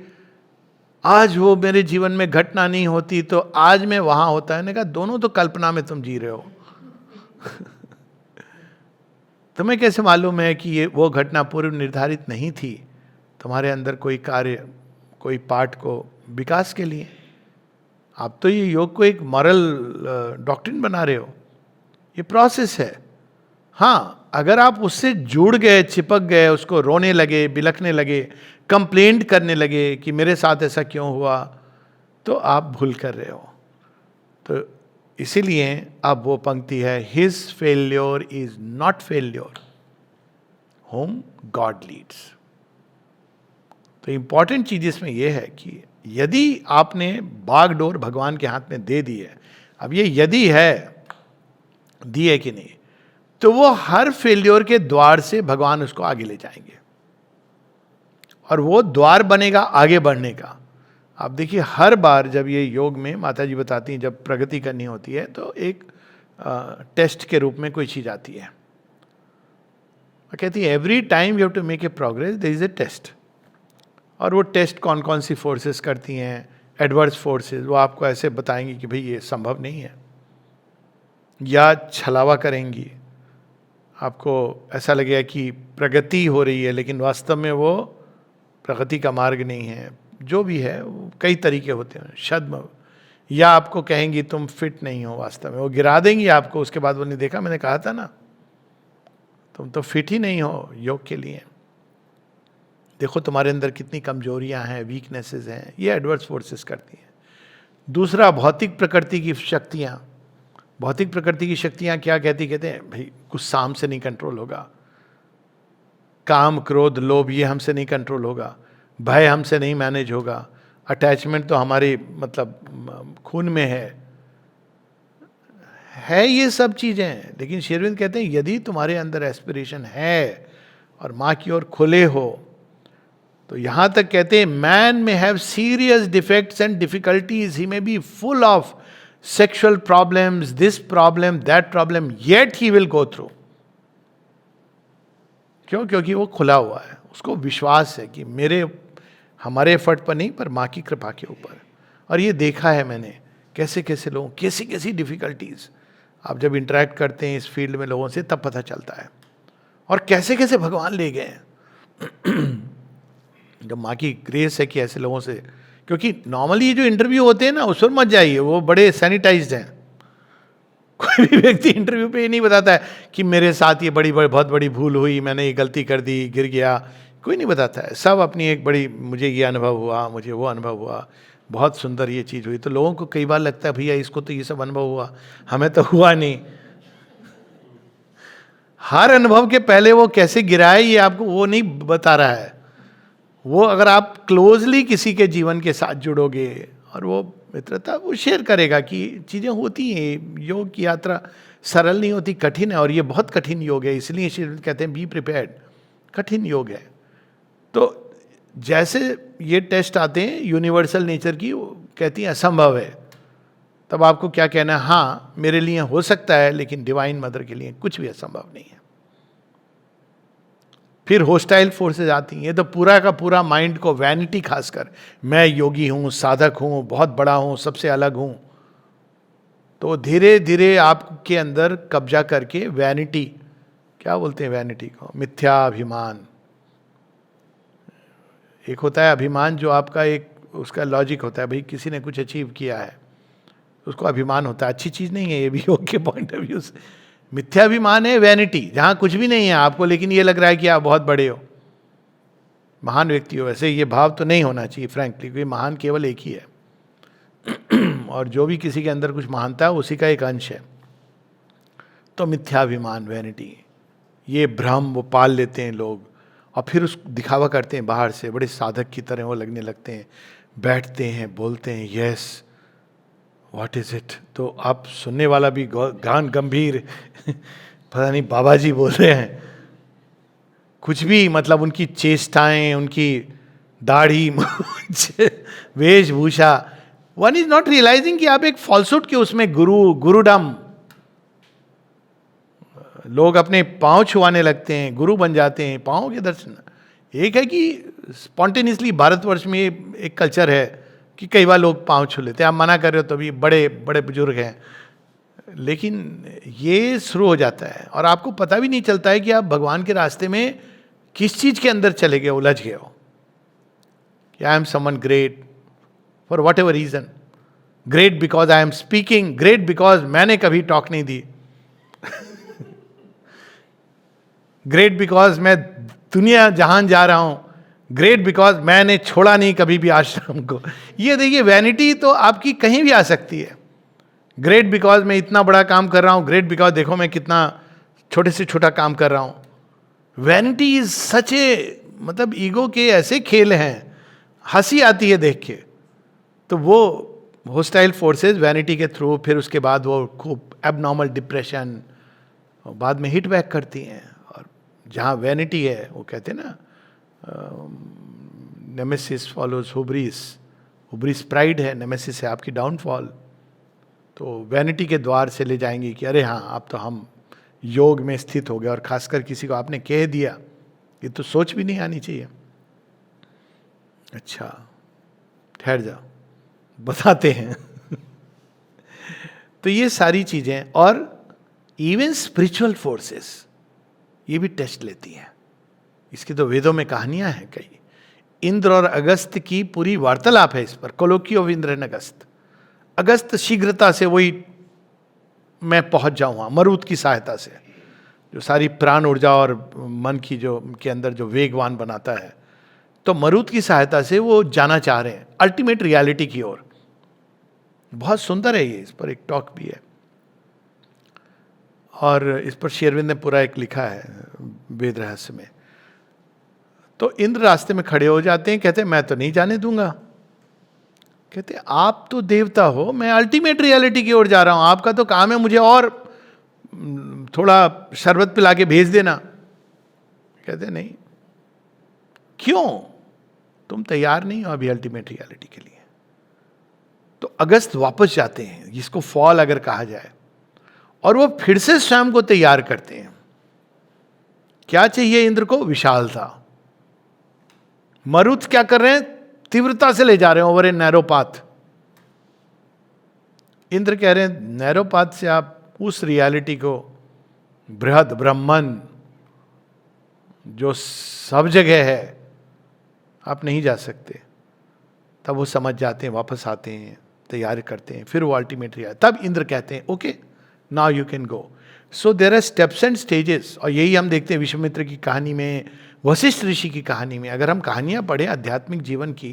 आज वो मेरे जीवन में घटना नहीं होती तो आज मैं वहां होता है। ने कहा दोनों तो कल्पना में तुम जी रहे हो। तुम्हें कैसे मालूम है कि ये वो घटना पूर्व निर्धारित नहीं थी तुम्हारे अंदर कोई कार्य, कोई पार्ट को विकास के लिए? आप तो ये योग को एक मॉरल डॉक्ट्रिन बना रहे हो, ये प्रोसेस है। हाँ, अगर आप उससे जुड़ गए, चिपक गए, उसको रोने लगे, बिलखने लगे, कंप्लेंट करने लगे कि मेरे साथ ऐसा क्यों हुआ, तो आप भूल कर रहे हो। तो इसीलिए अब वो पंक्ति है, his failure is not failure whom God leads. तो इंपॉर्टेंट चीज इसमें यह है कि यदि आपने बागडोर भगवान के हाथ में दे दी है, अब ये यदि है, दी है कि नहीं, तो वो हर फेल्योर के द्वार से भगवान उसको आगे ले जाएंगे और वो द्वार बनेगा आगे बढ़ने का। आप देखिए हर बार जब ये योग में माता जी बताती हैं जब प्रगति करनी होती है तो एक टेस्ट के रूप में कोई चीज आती है। कहती है every time you have to make a progress there is a test. और वो टेस्ट कौन कौन सी फोर्सेस करती हैं, एडवर्स फोर्सेस, वो आपको ऐसे बताएंगी कि भाई ये संभव नहीं है, या छलावा करेंगी। आपको ऐसा लगेगा कि प्रगति हो रही है लेकिन वास्तव में वो प्रगति का मार्ग नहीं है। जो भी है कई तरीके होते हैं, छद्म, या आपको कहेंगी तुम फिट नहीं हो, वास्तव में वो गिरा देंगी आपको। उसके बाद वो नहीं देखा, मैंने कहा था ना तुम तो फिट ही नहीं हो योग के लिए, देखो तुम्हारे अंदर कितनी कमजोरियां हैं, वीकनेसेस हैं। ये एडवर्स फोर्सेस करती हैं। दूसरा, भौतिक प्रकृति की शक्तियां। भौतिक प्रकृति की शक्तियां क्या कहती, कहते हैं भाई कुछ शाम से नहीं कंट्रोल होगा, काम क्रोध लोभ ये हमसे नहीं कंट्रोल होगा, भय हमसे नहीं मैनेज होगा, अटैचमेंट तो हमारे मतलब खून में है ये सब चीजें। लेकिन श्री अरविंद कहते हैं यदि तुम्हारे अंदर एस्पिरेशन है और माँ की ओर खुले हो, तो यहां तक कहते हैं man may have serious defects and difficulties, he may be full of sexual problems, this problem that problem, yet he will go through. क्यों? क्योंकि वो खुला हुआ है, उसको विश्वास है कि हमारे एफर्ट पर नहीं पर माँ की कृपा के ऊपर। और ये देखा है मैंने कैसे कैसे लोगों, कैसी कैसी डिफिकल्टीज, आप जब इंटरेक्ट करते हैं इस फील्ड में लोगों से तब पता चलता है, और कैसे कैसे भगवान ले गए हैं। जब माँ की ग्रेस है कि ऐसे लोगों से, क्योंकि नॉर्मली जो इंटरव्यू होते हैं ना उस पर मत जाइए, वो बड़े सैनिटाइज्ड हैं। कोई भी व्यक्ति इंटरव्यू पे ये नहीं बताता है कि मेरे साथ ये बहुत बड़ी भूल हुई, मैंने ये गलती कर दी, गिर गया, कोई नहीं बताता है। सब अपनी एक बड़ी, मुझे ये अनुभव हुआ, मुझे वो अनुभव हुआ, बहुत सुंदर ये चीज़ हुई। तो लोगों को कई बार लगता है भैया इसको तो ये सब अनुभव हुआ, हमें तो हुआ नहीं। हर अनुभव के पहले वो कैसे गिराए ये आपको वो नहीं बता रहा है। वो अगर आप क्लोजली किसी के जीवन के साथ जुड़ोगे और वो मित्रता, वो शेयर करेगा कि चीज़ें होती हैं। योग की यात्रा सरल नहीं होती, कठिन है, और ये बहुत कठिन योग है। इसलिए श्री कहते हैं बी प्रिपेयर्ड, कठिन योग है। तो जैसे ये टेस्ट आते हैं यूनिवर्सल नेचर की, कहती है असंभव है, तब आपको क्या कहना है, हाँ मेरे लिए हो सकता है लेकिन डिवाइन मदर के लिए कुछ भी असंभव नहीं है। फिर होस्टाइल फोर्सेज आती हैं। ये तो पूरा का पूरा माइंड को, वैनिटी खासकर, मैं योगी हूँ, साधक हूँ, बहुत बड़ा हूँ, सबसे अलग हूँ, तो धीरे धीरे आपके अंदर कब्जा करके वैनिटी, क्या बोलते हैं वैनिटी को, मिथ्याभिमान। एक होता है अभिमान जो आपका एक उसका लॉजिक होता है, भाई किसी ने कुछ अचीव किया है उसको अभिमान होता है, अच्छी चीज़ नहीं है ये भी योग के पॉइंट ऑफ व्यू से। मिथ्याभिमान है वैनिटी, जहाँ कुछ भी नहीं है आपको लेकिन ये लग रहा है कि आप बहुत बड़े हो, महान व्यक्ति हो। वैसे ये भाव तो नहीं होना चाहिए फ्रैंकली, क्योंकि महान केवल एक ही है और जो भी किसी के अंदर कुछ महानता है उसी का एक अंश है। तो मिथ्याभिमान, वैनिटी, ये भ्रम वो पाल लेते हैं लोग, और फिर उस दिखावा करते हैं बाहर से, बड़े साधक की तरह वो लगने लगते हैं, बैठते हैं, बोलते हैं यस व्हाट इज इट, तो आप सुनने वाला भी गान गंभीर पता नहीं बाबा जी बोल रहे हैं कुछ भी, मतलब उनकी चेष्टाएं, उनकी दाढ़ी वेशभूषा, वन इज नॉट रियलाइजिंग कि आप एक फॉल्सूट के उसमें गुरुडम, लोग अपने पांव छुआने लगते हैं, गुरु बन जाते हैं पांव के दर्शन। एक है कि स्पॉन्टेनियसली भारतवर्ष में एक कल्चर है कि कई बार लोग पांव छू लेते हैं, आप मना कर रहे हो तो भी बड़े बड़े बुजुर्ग हैं, लेकिन ये शुरू हो जाता है और आपको पता भी नहीं चलता है कि आप भगवान के रास्ते में किस चीज के अंदर चले गए, उलझ गए हो। कि I am someone great for whatever reason, great because I am speaking, great because मैंने कभी टॉक नहीं दी, ग्रेट बिकॉज मैं दुनिया जहान जा रहा हूं, ग्रेट बिकॉज मैंने छोड़ा नहीं कभी भी आश्रम को। ये देखिए, वैनिटी तो आपकी कहीं भी आ सकती है। ग्रेट बिकॉज मैं इतना बड़ा काम कर रहा हूं, ग्रेट बिकॉज देखो मैं कितना छोटे से छोटा काम कर रहा हूं। वैनिटी इज सच ए, मतलब ईगो के ऐसे खेल हैं, हंसी आती है देख के। तो वो होस्टाइल फोर्सेस वैनिटी के थ्रू, फिर उसके बाद वो खूब एबनॉर्मल डिप्रेशन बाद में हिट बैक करती हैं। और जहाँ वैनिटी है, वो कहते हैं ना, नेमेसिस फॉलोज हुब्रिस, हुब्रिस प्राइड है, नेमेसिस है आपकी डाउनफॉल। तो वैनिटी के द्वार से ले जाएंगी कि अरे हाँ, अब तो हम योग में स्थित हो गए। और खासकर किसी को आपने कह दिया, ये तो सोच भी नहीं आनी चाहिए। अच्छा, ठहर जाओ, बताते हैं। तो ये सारी चीजें, और इवन स्पिरिचुअल फोर्सेस ये भी टेस्ट लेती हैं। इसकी तो वेदों में कहानियां हैं कई। इंद्र और अगस्त की पूरी वार्तालाप है इस पर, कोलोकी ऑफ इंद्र एंड अगस्त। अगस्त शीघ्रता से वही मैं पहुंच जाऊंगा मरुत की सहायता से, जो सारी प्राण ऊर्जा और मन की जो के अंदर जो वेगवान बनाता है। तो मरुत की सहायता से वो जाना चाह रहे हैं अल्टीमेट रियलिटी की ओर। बहुत सुंदर है ये, इस पर एक टॉक भी है। और इस पर श्री अरविंद ने पूरा एक लिखा है वेद रहस्य में। तो इंद्र रास्ते में खड़े हो जाते हैं, कहते हैं मैं तो नहीं जाने दूंगा। कहते हैं आप तो देवता हो, मैं अल्टीमेट रियलिटी की ओर जा रहा हूं, आपका तो काम है मुझे और थोड़ा शरबत पिला के भेज देना। कहते नहीं, क्यों, तुम तैयार नहीं हो अभी अल्टीमेट रियलिटी के लिए। तो अगस्त वापस जाते हैं, जिसको फॉल अगर कहा जाए, और वो फिर से स्वयं को तैयार करते हैं। क्या चाहिए इंद्र को? विशालता। मरुत क्या कर रहे हैं? तीव्रता से ले जा रहे हैं over a narrow path. Indra कह रहे हैं नैरो पाथ से आप उस रियलिटी को, बृहद ब्रह्मन जो सब जगह है, आप नहीं जा सकते। तब वो समझ जाते हैं, वापस आते हैं, तैयार करते हैं, फिर वो अल्टीमेट रियलिटी। तब इंद्र कहते हैं okay now you can go. So there are steps and stages. और यही हम देखते हैं विश्वामित्र की कहानी में, वशिष्ठ ऋषि की कहानी में। अगर हम कहानियां पढ़ें आध्यात्मिक जीवन की,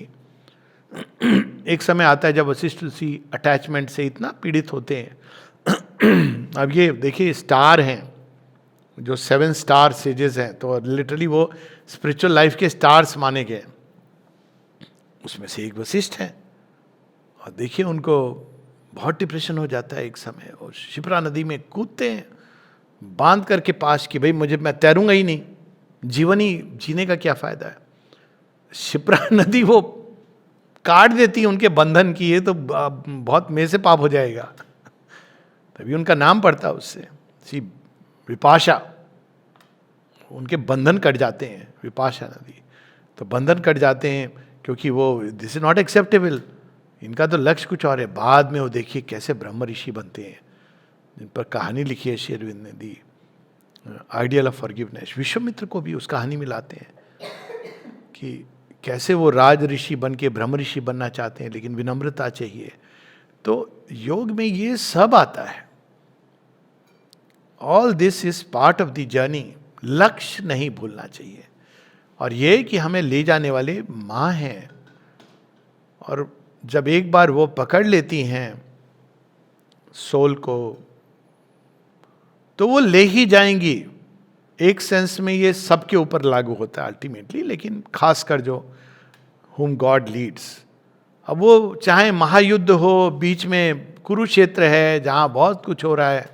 एक समय आता है जब वशिष्ठ ऋषि अटैचमेंट से इतना पीड़ित होते हैं। अब ये देखिए, स्टार हैं जो 7 स्टार सेजेस हैं, तो लिटरली वो स्पिरिचुअल लाइफ के स्टार्स माने गए। उसमें से एक वशिष्ठ है। और देखिए उनको बहुत डिप्रेशन हो जाता है एक समय, और शिप्रा नदी में कूदते हैं बांध करके पास कि भाई मैं तैरूंगा ही नहीं, जीवन ही जीने का क्या फायदा है। शिप्रा नदी वो काट देती है उनके बंधन की, ये तो बहुत मेरे से पाप हो जाएगा। तभी उनका नाम पड़ता है उससे, सी विपाशा। उनके बंधन कट जाते हैं, विपाशा नदी। तो बंधन कट जाते हैं क्योंकि वो दिस इज नॉट एक्सेप्टेबल। इनका तो लक्ष्य कुछ और है। बाद में वो देखिए कैसे ब्रह्म ऋषि बनते हैं, जिन पर कहानी लिखी है श्री अरविंद ने दी, आइडियल ऑफ फॉरगिवनेस। विश्वामित्र को भी उस कहानी में लाते हैं कि कैसे वो राज ऋषि बन के ब्रह्म ऋषि बनना चाहते हैं, लेकिन विनम्रता चाहिए। तो योग में ये सब आता है। All this is part of the journey. लक्ष्य नहीं भूलना चाहिए। और ये कि हमें ले जाने वाले माँ हैं, और जब एक बार वो पकड़ लेती हैं सोल को, तो वो ले ही जाएंगी। एक सेंस में ये सबके ऊपर लागू होता है अल्टीमेटली, लेकिन खासकर जो whom God लीड्स। अब वो चाहे महायुद्ध हो, बीच में कुरुक्षेत्र है जहाँ बहुत कुछ हो रहा है,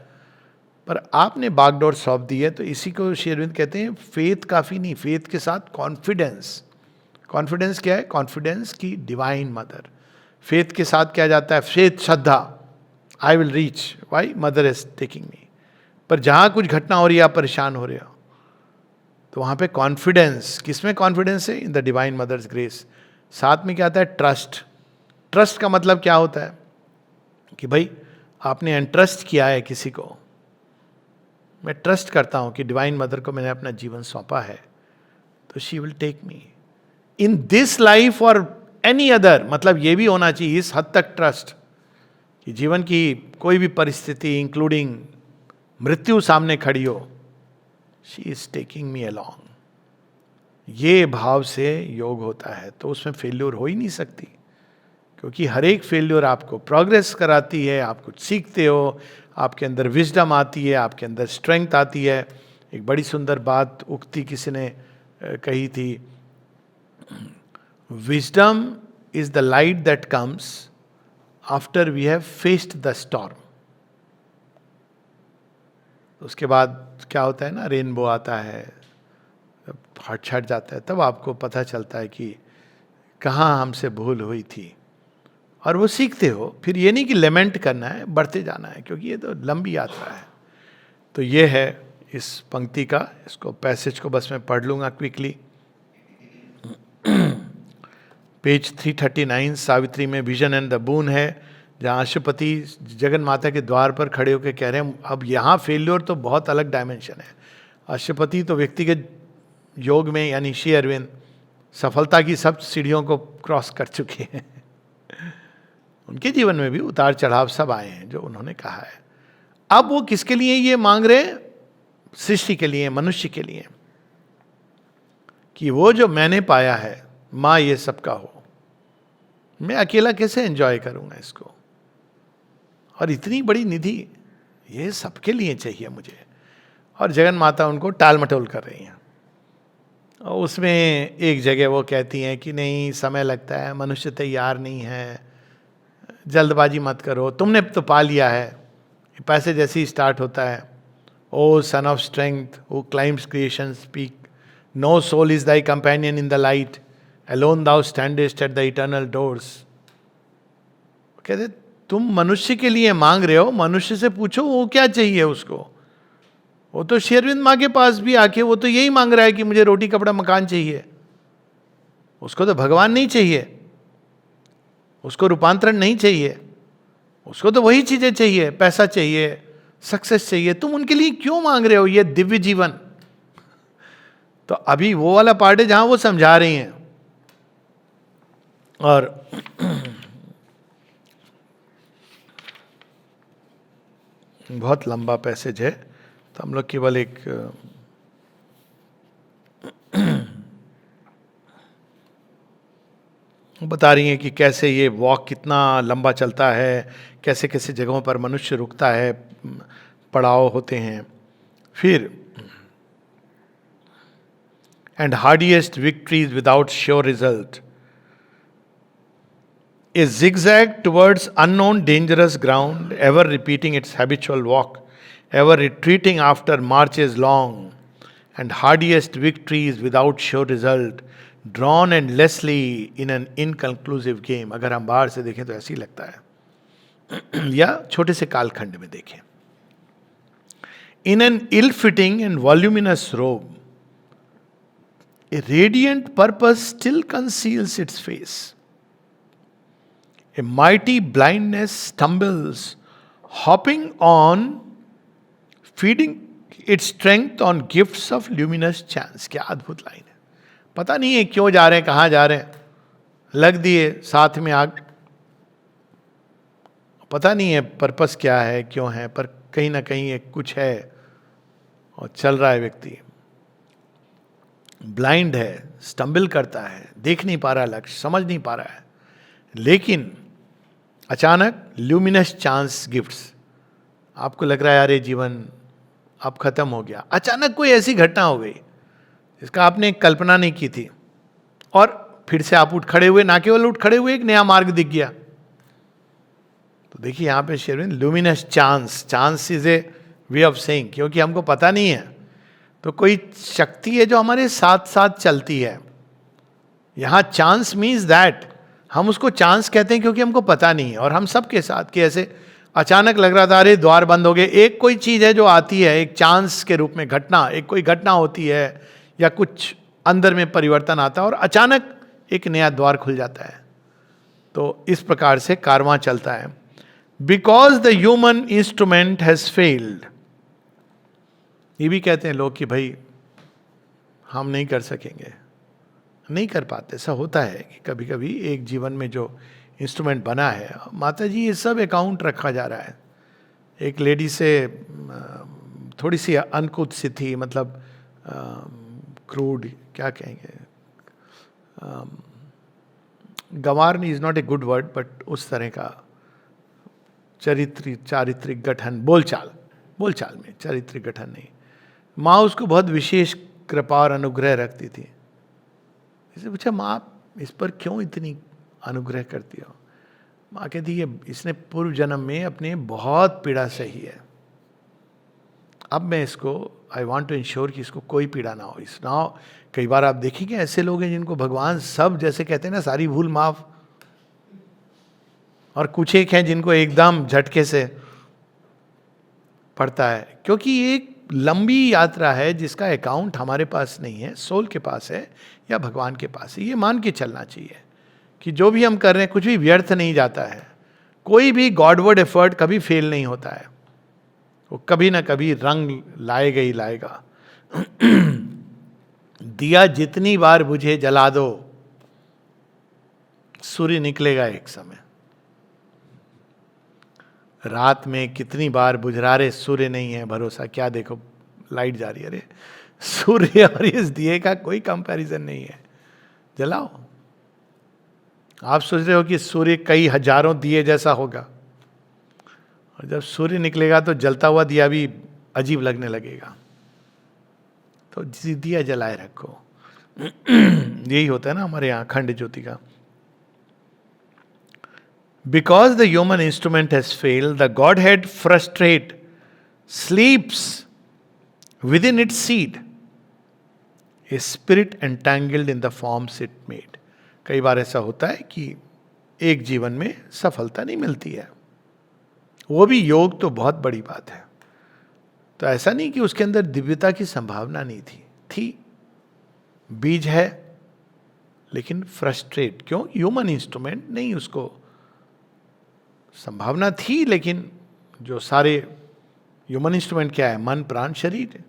पर आपने बागडोर सौंप दी है। तो इसी को श्री अरविंद कहते हैं फेथ काफ़ी नहीं, फेथ के साथ कॉन्फिडेंस। कॉन्फिडेंस क्या है? कॉन्फिडेंस की डिवाइन मदर। फेथ के साथ क्या जाता है? Faith, Shraddha, I will reach, why mother is taking me. पर जहाँ कुछ घटना हो रही है, आप परेशान हो रहे हो, तो वहाँ पे कॉन्फिडेंस। किसमें कॉन्फिडेंस है? In the divine mother's grace. साथ में क्या आता है? ट्रस्ट। ट्रस्ट का मतलब क्या होता है? कि भाई आपने एंट्रस्ट किया है किसी को, मैं ट्रस्ट करता हूँ कि डिवाइन मदर को मैंने अपना जीवन सौंपा है, तो she will take me in this life और एनी अदर। मतलब ये भी होना चाहिए इस हद तक ट्रस्ट कि जीवन की कोई भी परिस्थिति इंक्लूडिंग मृत्यु सामने खड़ी हो, she is taking me along. ये भाव से योग होता है, तो उसमें फेल्योर हो ही नहीं सकती, क्योंकि हर एक फेल्योर आपको प्रोग्रेस कराती है, आप कुछ सीखते हो, आपके अंदर विजडम आती है, आपके अंदर स्ट्रेंथ आती है। एक बड़ी सुंदर बात उक्ति किसी ने कही थी, wisdom is the light that comes after we have faced the storm. उसके बाद क्या होता है ना, रेनबो आता है, हट छट जाता है, तब आपको पता चलता है कि कहाँ हमसे भूल हुई थी, और वो सीखते हो। फिर ये नहीं कि लेमेंट करना है, बढ़ते जाना है, क्योंकि ये तो लंबी यात्रा है। तो ये है इस पंक्ति का, इसको पैसेज को बस मैं पढ़ लूँगा क्विकली। पेज 339 सावित्री में विजन एंड द बून है, जहाँ अशुपति जगन माता के द्वार पर खड़े होकर कह रहे हैं, अब यहाँ फेल्योर तो बहुत अलग डायमेंशन है। अशुपति तो व्यक्तिगत योग में, यानी श्री अरविंद, सफलता की सब सीढ़ियों को क्रॉस कर चुके हैं। उनके जीवन में भी उतार चढ़ाव सब आए हैं जो उन्होंने कहा है। अब वो किसके लिए ये मांग रहे हैं? सृष्टि के लिए, मनुष्य के लिए, कि वो जो मैंने पाया है, माँ ये सबका हो, मैं अकेला कैसे एंजॉय करूंगा इसको, और इतनी बड़ी निधि ये सबके लिए चाहिए मुझे। और जगन माता उनको टाल मटोल कर रही हैं। और उसमें एक जगह वो कहती हैं कि नहीं, समय लगता है, मनुष्य तैयार नहीं है, जल्दबाजी मत करो, तुमने तो पा लिया है। पैसे जैसे ही स्टार्ट होता है, O son of strength who climbs creation speak, no soul is thy companion in the light, alone thou standest at the eternal doors. कहते तुम मनुष्य के लिए मांग रहे हो, मनुष्य से पूछो वो क्या चाहिए उसको। वो तो शेरविंद माँ के पास भी आके वो तो यही मांग रहा है कि मुझे रोटी कपड़ा मकान चाहिए। उसको तो भगवान नहीं चाहिए, उसको रूपांतरण नहीं चाहिए, उसको तो वही चीजें चाहिए, पैसा चाहिए, सक्सेस चाहिए। तुम उनके लिए क्यों मांग रहे हो ये दिव्य जीवन? तो अभी वो वाला पार्ट है जहां वो समझा रही हैं। और बहुत लंबा पैसेज है, तो हम लोग केवल एक बता रही हैं कि कैसे ये वॉक कितना लंबा चलता है, कैसे कैसे जगहों पर मनुष्य रुकता है, पड़ाव होते हैं। फिर and hardiest victories without sure result, a zigzag towards unknown dangerous ground, ever repeating its habitual walk, ever retreating after marches long, and hardiest victories without sure result, drawn endlessly in an inconclusive game। अगर हम बाहर से देखें तो ऐसे ही लगता है, या छोटे से कालखंड में देखें। In an ill-fitting and voluminous robe, a radiant purpose still conceals its face. A mighty blindness stumbles, hopping on, feeding its strength on gifts of luminous chance। क्या अद्भुत लाइन है। पता नहीं है क्यों जा रहे हैं, कहाँ जा रहे हैं, लग दिए साथ में आग, पता नहीं है पर्पस क्या है, क्यों है, पर कहीं ना कहीं एक कुछ है और चल रहा है। व्यक्ति ब्लाइंड है, स्टम्बल करता है, देख नहीं पा रहा लक्ष्य, समझ नहीं पा रहा है, लेकिन अचानक ल्यूमिनस चांस गिफ्ट्स, आपको लग रहा है यार ये जीवन अब खत्म हो गया, अचानक कोई ऐसी घटना हो गई जिसका आपने कल्पना नहीं की थी, और फिर से आप उठ खड़े हुए, ना केवल उठ खड़े हुए, एक नया मार्ग दिख गया। तो देखिए यहाँ पे शेरविन, luminous chance, chance is a way of saying, क्योंकि हमको पता नहीं है तो कोई शक्ति है जो हमारे साथ साथ चलती है। यहाँ चांस मीन्स दैट, हम उसको चांस कहते हैं क्योंकि हमको पता नहीं है। और हम सब के साथ कि ऐसे अचानक लग रहा था अरे द्वार बंद हो गए, एक कोई चीज़ है जो आती है एक चांस के रूप में, घटना, एक कोई घटना होती है या कुछ अंदर में परिवर्तन आता है और अचानक एक नया द्वार खुल जाता है। तो इस प्रकार से कारवां चलता है। Because the human instrument has failed, ये भी कहते हैं लोग कि भाई हम नहीं कर सकेंगे, नहीं कर पाते। ऐसा होता है कि कभी कभी एक जीवन में जो इंस्ट्रूमेंट बना है, माता जी ये सब अकाउंट रखा जा रहा है। एक लेडी से थोड़ी सी अनकुत सी थी, मतलब क्रूड, क्या कहेंगे, गंवार is not a good word, but उस तरह का चारित्रिक गठन, बोलचाल में चारित्रिक गठन नहीं। माँ उसको बहुत विशेष कृपा और अनुग्रह रखती थी। इसे पूछा, माँ आप इस पर क्यों इतनी अनुग्रह करती हो? माँ कहती है, इसने पूर्व जन्म में अपने बहुत पीड़ा सही है, अब मैं इसको, आई वॉन्ट टू इंश्योर कि इसको कोई पीड़ा ना हो। इस ना हो, कई बार आप देखेंगे ऐसे लोग हैं जिनको भगवान सब, जैसे कहते हैं ना, सारी भूल माफ, और कुछ एक हैं जिनको एकदम झटके से पड़ता है, क्योंकि ये एक लंबी यात्रा है जिसका अकाउंट हमारे पास नहीं है, सोल के पास है या भगवान के पास है। ये मान के चलना चाहिए कि जो भी हम कर रहे हैं कुछ भी व्यर्थ नहीं जाता है, कोई भी गॉडवर्ड एफर्ट कभी फेल नहीं होता है, वो कभी ना कभी रंग लाएगा ही लाएगा। दिया जितनी बार बुझे जला दो, सूर्य निकलेगा एक समय। रात में कितनी बार बुझ रहा, रे सूर्य नहीं है भरोसा, क्या देखो लाइट जा रही है, अरे सूर्य और इस दिए का कोई कंपैरिजन नहीं है, जलाओ। आप सोच रहे हो कि सूर्य कई हजारों दिए जैसा होगा, और जब सूर्य निकलेगा तो जलता हुआ दिया भी अजीब लगने लगेगा। तो दिया जलाए रखो। यही होता है ना हमारे यहाँ अखंड ज्योति का। Because the human instrument has failed, the Godhead frustrate sleeps within its seed, a spirit entangled in the forms it made. कई बार ऐसा होता है कि एक जीवन में सफलता नहीं मिलती है, वो भी योग तो बहुत बड़ी बात है। तो ऐसा नहीं कि उसके अंदर दिव्यता की संभावना नहीं थी, बीज है, लेकिन फ्रस्ट्रेट क्यों? ह्यूमन इंस्ट्रूमेंट नहीं, उसको संभावना थी, लेकिन जो सारे ह्यूमन इंस्ट्रूमेंट क्या है, मन प्राण शरीर,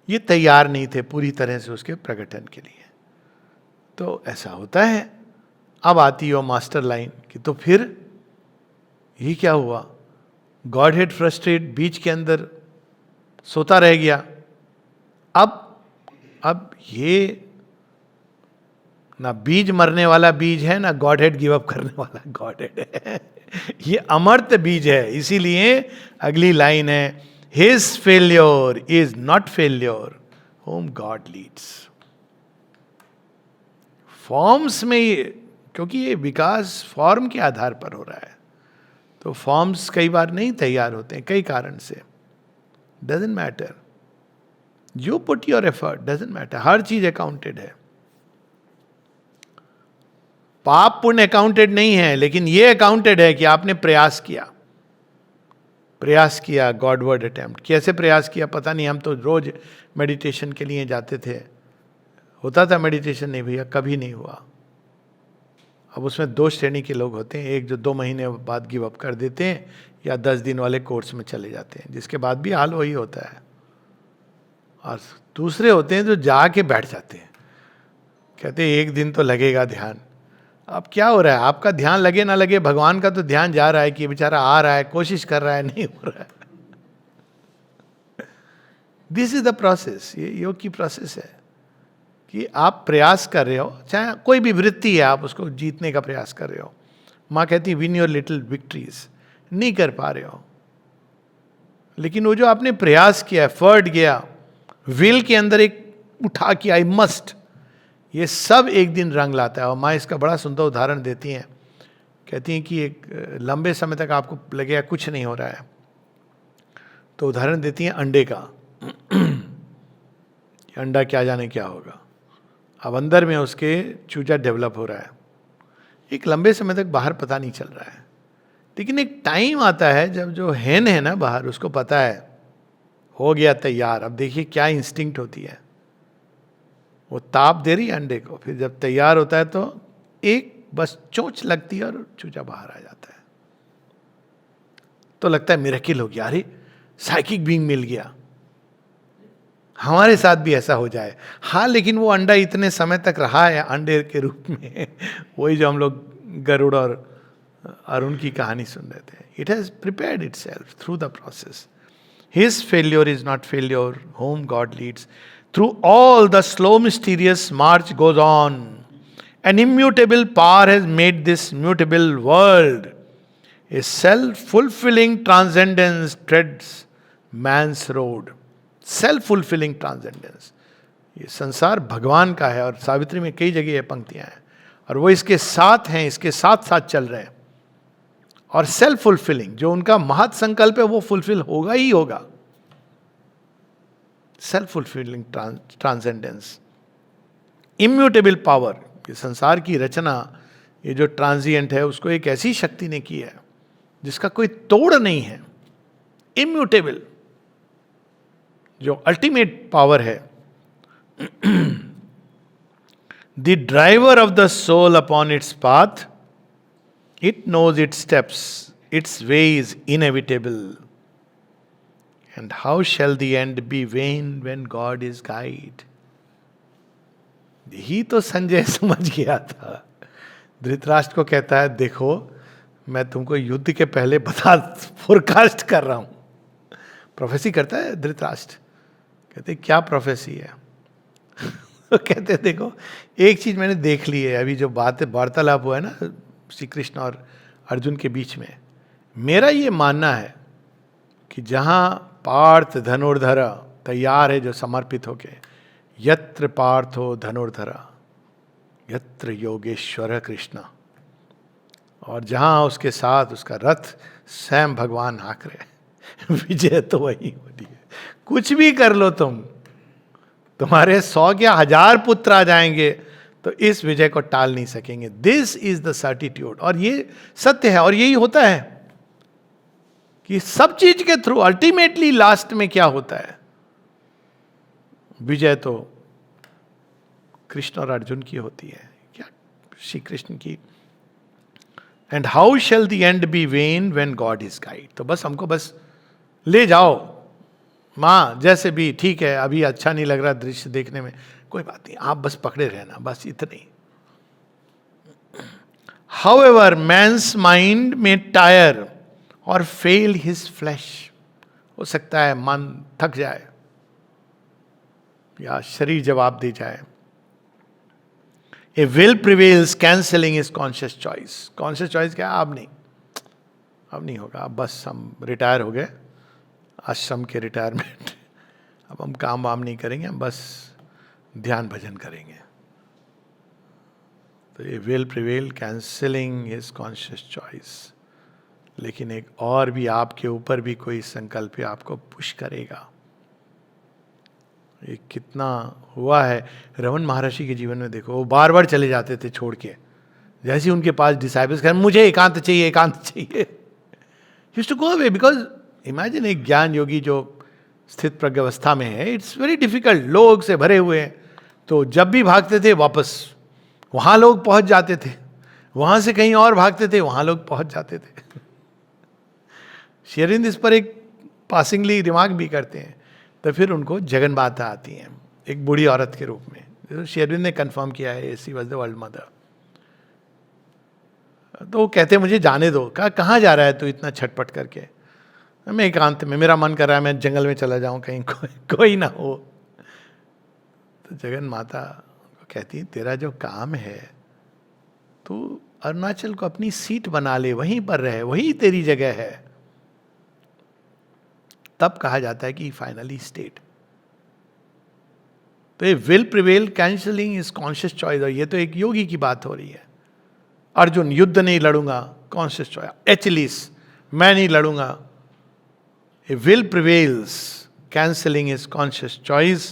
ये तैयार नहीं थे पूरी तरह से उसके प्रकटन के लिए। तो ऐसा होता है। अब आती हो मास्टर लाइन कि तो फिर ये क्या हुआ? गॉड हेड फ्रस्ट्रेट, बीज के अंदर सोता रह गया। अब ये ना बीज मरने वाला बीज है, ना गॉड हेड गिव अप करने वाला गॉड हेड है। ये अमर्त्य बीज है। इसीलिए अगली लाइन है, his failure is not failure whom God leads. Forms में, क्योंकि ये विकास फॉर्म के आधार पर हो रहा है, तो फॉर्म्स कई बार नहीं तैयार होते हैं कई कारण से। Doesn't matter, you put your effort, doesn't matter, हर चीज अकाउंटेड है। पाप पुण्य अकाउंटेड नहीं है, लेकिन ये अकाउंटेड है कि आपने प्रयास किया गॉडवर्ड अटेम्प्ट। कैसे प्रयास किया पता नहीं, हम तो रोज मेडिटेशन के लिए जाते थे, होता था मेडिटेशन, नहीं भैया कभी नहीं हुआ। अब उसमें दो श्रेणी के लोग होते हैं, एक जो 2 महीने बाद गिव अप कर देते हैं, या 10 दिन वाले कोर्स में चले जाते हैं, जिसके बाद भी हाल वही होता है। और दूसरे होते हैं जो जाके बैठ जाते हैं, कहते हैं एक दिन तो लगेगा ध्यान। अब क्या हो रहा है? आपका ध्यान लगे ना लगे, भगवान का तो ध्यान जा रहा है कि बेचारा आ रहा है, कोशिश कर रहा है, नहीं हो रहा है। दिस इज द प्रोसेस, ये योग की प्रोसेस है कि आप प्रयास कर रहे हो, चाहे कोई भी वृत्ति है, आप उसको जीतने का प्रयास कर रहे हो। माँ कहती विन योर लिटिल विक्ट्रीज, नहीं कर पा रहे हो, लेकिन वो जो आपने प्रयास किया, एफर्ट गया, विल के अंदर एक उठा कि आई मस्ट, ये सब एक दिन रंग लाता है। और माँ इसका बड़ा सुंदर उदाहरण देती हैं, कहती हैं कि एक लंबे समय तक आपको लगेगा कुछ नहीं हो रहा है, तो उदाहरण देती हैं अंडे का। अंडा क्या जाने क्या होगा, अब अंदर में उसके चूजा डेवलप हो रहा है, एक लंबे समय तक बाहर पता नहीं चल रहा है, लेकिन एक टाइम आता है जब जो हैन है ना बाहर, उसको पता है हो गया तैयार। अब देखिए क्या इंस्टिंक्ट होती है, वो ताप दे रही है अंडे को, फिर जब तैयार होता है तो एक बस चोंच लगती है और चूजा बाहर आ जाता है। तो लगता है मिरेकल हो गया, अरे साइकिक बीइंग मिल गया, हमारे साथ भी ऐसा हो जाए। हाँ, लेकिन वो अंडा इतने समय तक रहा है अंडे के रूप में। वही जो हम लोग गरुड़ और अरुण की कहानी सुन रहे थे, it has prepared itself through the process. His failure is not failure whom God leads. Through all the slow mysterious march goes on. An immutable power has made this mutable world. A self-fulfilling transcendence treads man's road. Self-fulfilling transcendence. ये संसार भगवान का है, और सावित्री में कई जगह ये पंक्तियां हैं, और वो इसके साथ हैं, इसके साथ साथ चल रहे हैं. और सेल्फ फुलफिलिंग, जो उनका महत् संकल्प है वो फुलफिल होगा ही होगा. Self fulfilling transcendence. Immutable power, ये संसार की रचना, ये जो ट्रांजिएंट है उसको एक ऐसी शक्ति ने की है जिसका कोई तोड़ नहीं है. इम्यूटेबल, जो अल्टीमेट पावर है. The driver of the soul upon its path, it knows its steps, its way is inevitable. And how shall the end be vain when God is guide? ही तो संजय समझ गया था. धृतराष्ट्र को कहता है, देखो मैं तुमको युद्ध के पहले बता फोरकास्ट कर रहा हूं. प्रोफेसी करता है धृतराष्ट्र. कहते क्या प्रोफेसी है? तो कहते देखो एक चीज मैंने देख ली है, अभी जो बात वार्तालाप हुआ है ना श्री कृष्ण और अर्जुन के बीच में, मेरा ये मानना है कि जहां पार्थ धनुर्धर तैयार है, जो समर्पित होके, यत्र पार्थो धनुर्धर यत्र योगेश्वर कृष्ण, और जहां उसके साथ उसका रथ स्वयं भगवान हाँक रहे, विजय तो वही होती है. कुछ भी कर लो तुम, तुम्हारे 100 या 1000 पुत्र आ जाएंगे तो इस विजय को टाल नहीं सकेंगे. This is the certitude. और ये सत्य है, और यही होता है कि सब चीज के थ्रू अल्टीमेटली लास्ट में क्या होता है, विजय तो कृष्ण और अर्जुन की होती है. क्या श्री कृष्ण की. And how shall the end be vain when God is guide. तो बस हमको बस ले जाओ माँ, जैसे भी ठीक है, अभी अच्छा नहीं लग रहा दृश्य देखने में, कोई बात नहीं, आप बस पकड़े रहना, बस इतने. हाउएवर मैन्स माइंड में टायर और फेल हिज फ्लैश. हो सकता है मन थक जाए या शरीर जवाब दे जाए. A will prevails cancelling is conscious choice. Conscious choice क्या? अब नहीं होगा, अब बस हम रिटायर हो गए, आश्रम के रिटायरमेंट, अब हम काम वाम नहीं करेंगे, हम बस ध्यान भजन करेंगे. तो ये will prevail cancelling is conscious choice. लेकिन एक और भी आपके ऊपर भी कोई संकल्प है, आपको पुश करेगा. ये कितना हुआ है रमन महर्षि के जीवन में. देखो वो बार बार चले जाते थे छोड़ के, जैसे ही उनके पास डिसाइबल्स कह मुझे एकांत चाहिए, एकांत चाहिए, used to go away. Because imagine एक ज्ञान योगी जो स्थित प्रज्ञ अवस्था में है, इट्स वेरी डिफिकल्ट, लोग से भरे हुए हैं, तो जब भी भागते थे वापस वहां लोग पहुंच जाते थे, वहां से कहीं और भागते थे, वहां लोग पहुंच जाते थे. श्री अरविंद इस पर एक पासिंगली रिमार्क भी करते हैं. तो फिर उनको जगन माता आती हैं एक बूढ़ी औरत के रूप में. श्री अरविंद ने कंफर्म किया है, she was the world mother. तो वो कहते मुझे जाने दो. कहा कहाँ जा रहा है तू इतना छटपट करके? मैं एकांत में, मेरा मन कर रहा है मैं जंगल में चला जाऊं, कहीं कोई ना हो. तो जगन माता को कहती तेरा जो काम है, तू अरुणाचल को अपनी सीट बना ले, वहीं पर रहे, वही तेरी जगह है. तब कहा जाता है कि फाइनली स्टेट. तो ये will prevail cancelling is conscious choice. और ये तो एक योगी की बात हो रही है. अर्जुन युद्ध नहीं लड़ूंगा, कॉन्शियस चॉइस. एचलिस मैं नहीं लड़ूंगा. A will prevails, cancelling his conscious choice.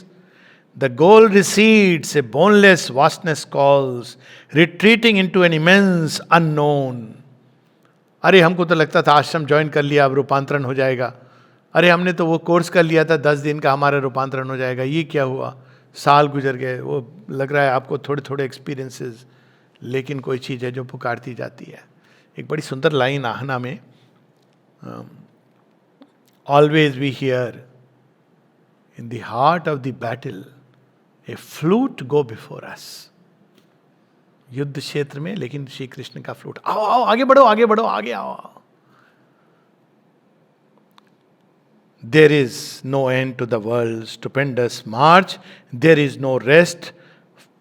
The goal recedes, a boundless vastness calls, retreating into an immense unknown. अरे हमको तो लगता था आश्रम ज्वाइन कर लिया अब रूपांतरण हो जाएगा. अरे हमने तो वो कोर्स कर लिया था 10 दिन का, हमारा रूपांतरण हो जाएगा. ये क्या हुआ? साल गुजर गए. वो लग रहा है आपको थोड़े थोड़े एक्सपीरियंसेस, लेकिन कोई चीज़ है जो पुकारती जाती है. एक बड़ी सुंदर लाइन आहना में, always we hear in the heart of the battle a flute go before us. युद्ध क्षेत्र में लेकिन श्री कृष्ण का फ्लूट, आओ आओ आगे बढ़ो, आगे बढ़ो, आगे आओ. There is no end to the world's stupendous march. There is no rest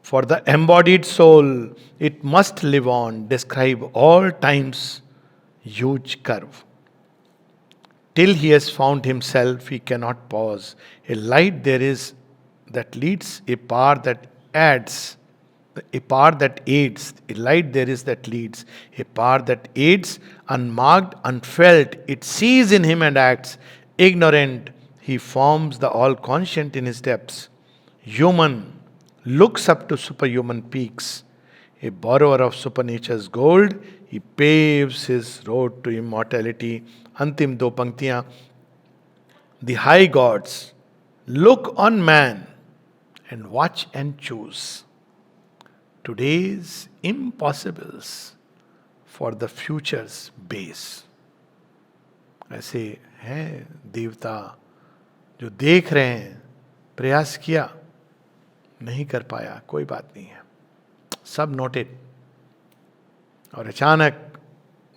for the embodied soul. It must live on, describe all time's huge curve. Till he has found himself, he cannot pause. A light there is that leads, a power that adds, a power that aids. A light there is that leads, a power that aids, unmarked, unfelt. It sees in him and acts. Ignorant, he forms the all conscient in his depths. Human, looks up to superhuman peaks. A borrower of supernature's gold, he paves his road to immortality. अंतिम दो पंक्तियां. The high gods look on man and watch and choose today's impossibles for the future's base. ऐसे हैं देवता जो देख रहे हैं, प्रयास किया, नहीं कर पाया, कोई बात नहीं है, सब नोटेड. और अचानक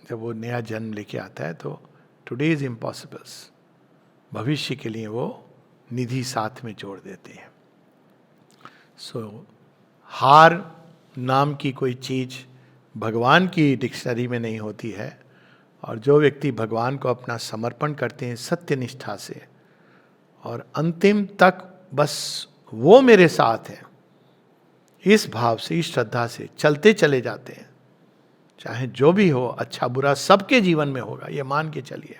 जब वो नया जन्म लेके आता है तो टुडेज इम्पॉसिबल्स, भविष्य के लिए वो निधि साथ में जोड़ देते हैं. सो हार नाम की कोई चीज भगवान की डिक्शनरी में नहीं होती है. और जो व्यक्ति भगवान को अपना समर्पण करते हैं सत्य निष्ठा से, और अंतिम तक बस वो मेरे साथ हैं, इस भाव से, इस श्रद्धा से चलते चले जाते हैं, चाहे जो भी हो, अच्छा बुरा सबके जीवन में होगा, ये मान के चलिए.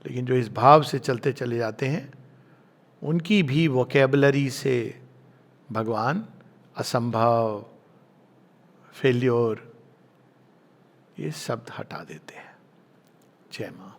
लेकिन जो इस भाव से चलते चले जाते हैं, उनकी भी वोकेबलरी से भगवान असंभव, फेल्योर, ये शब्द हटा देते हैं. जय मां.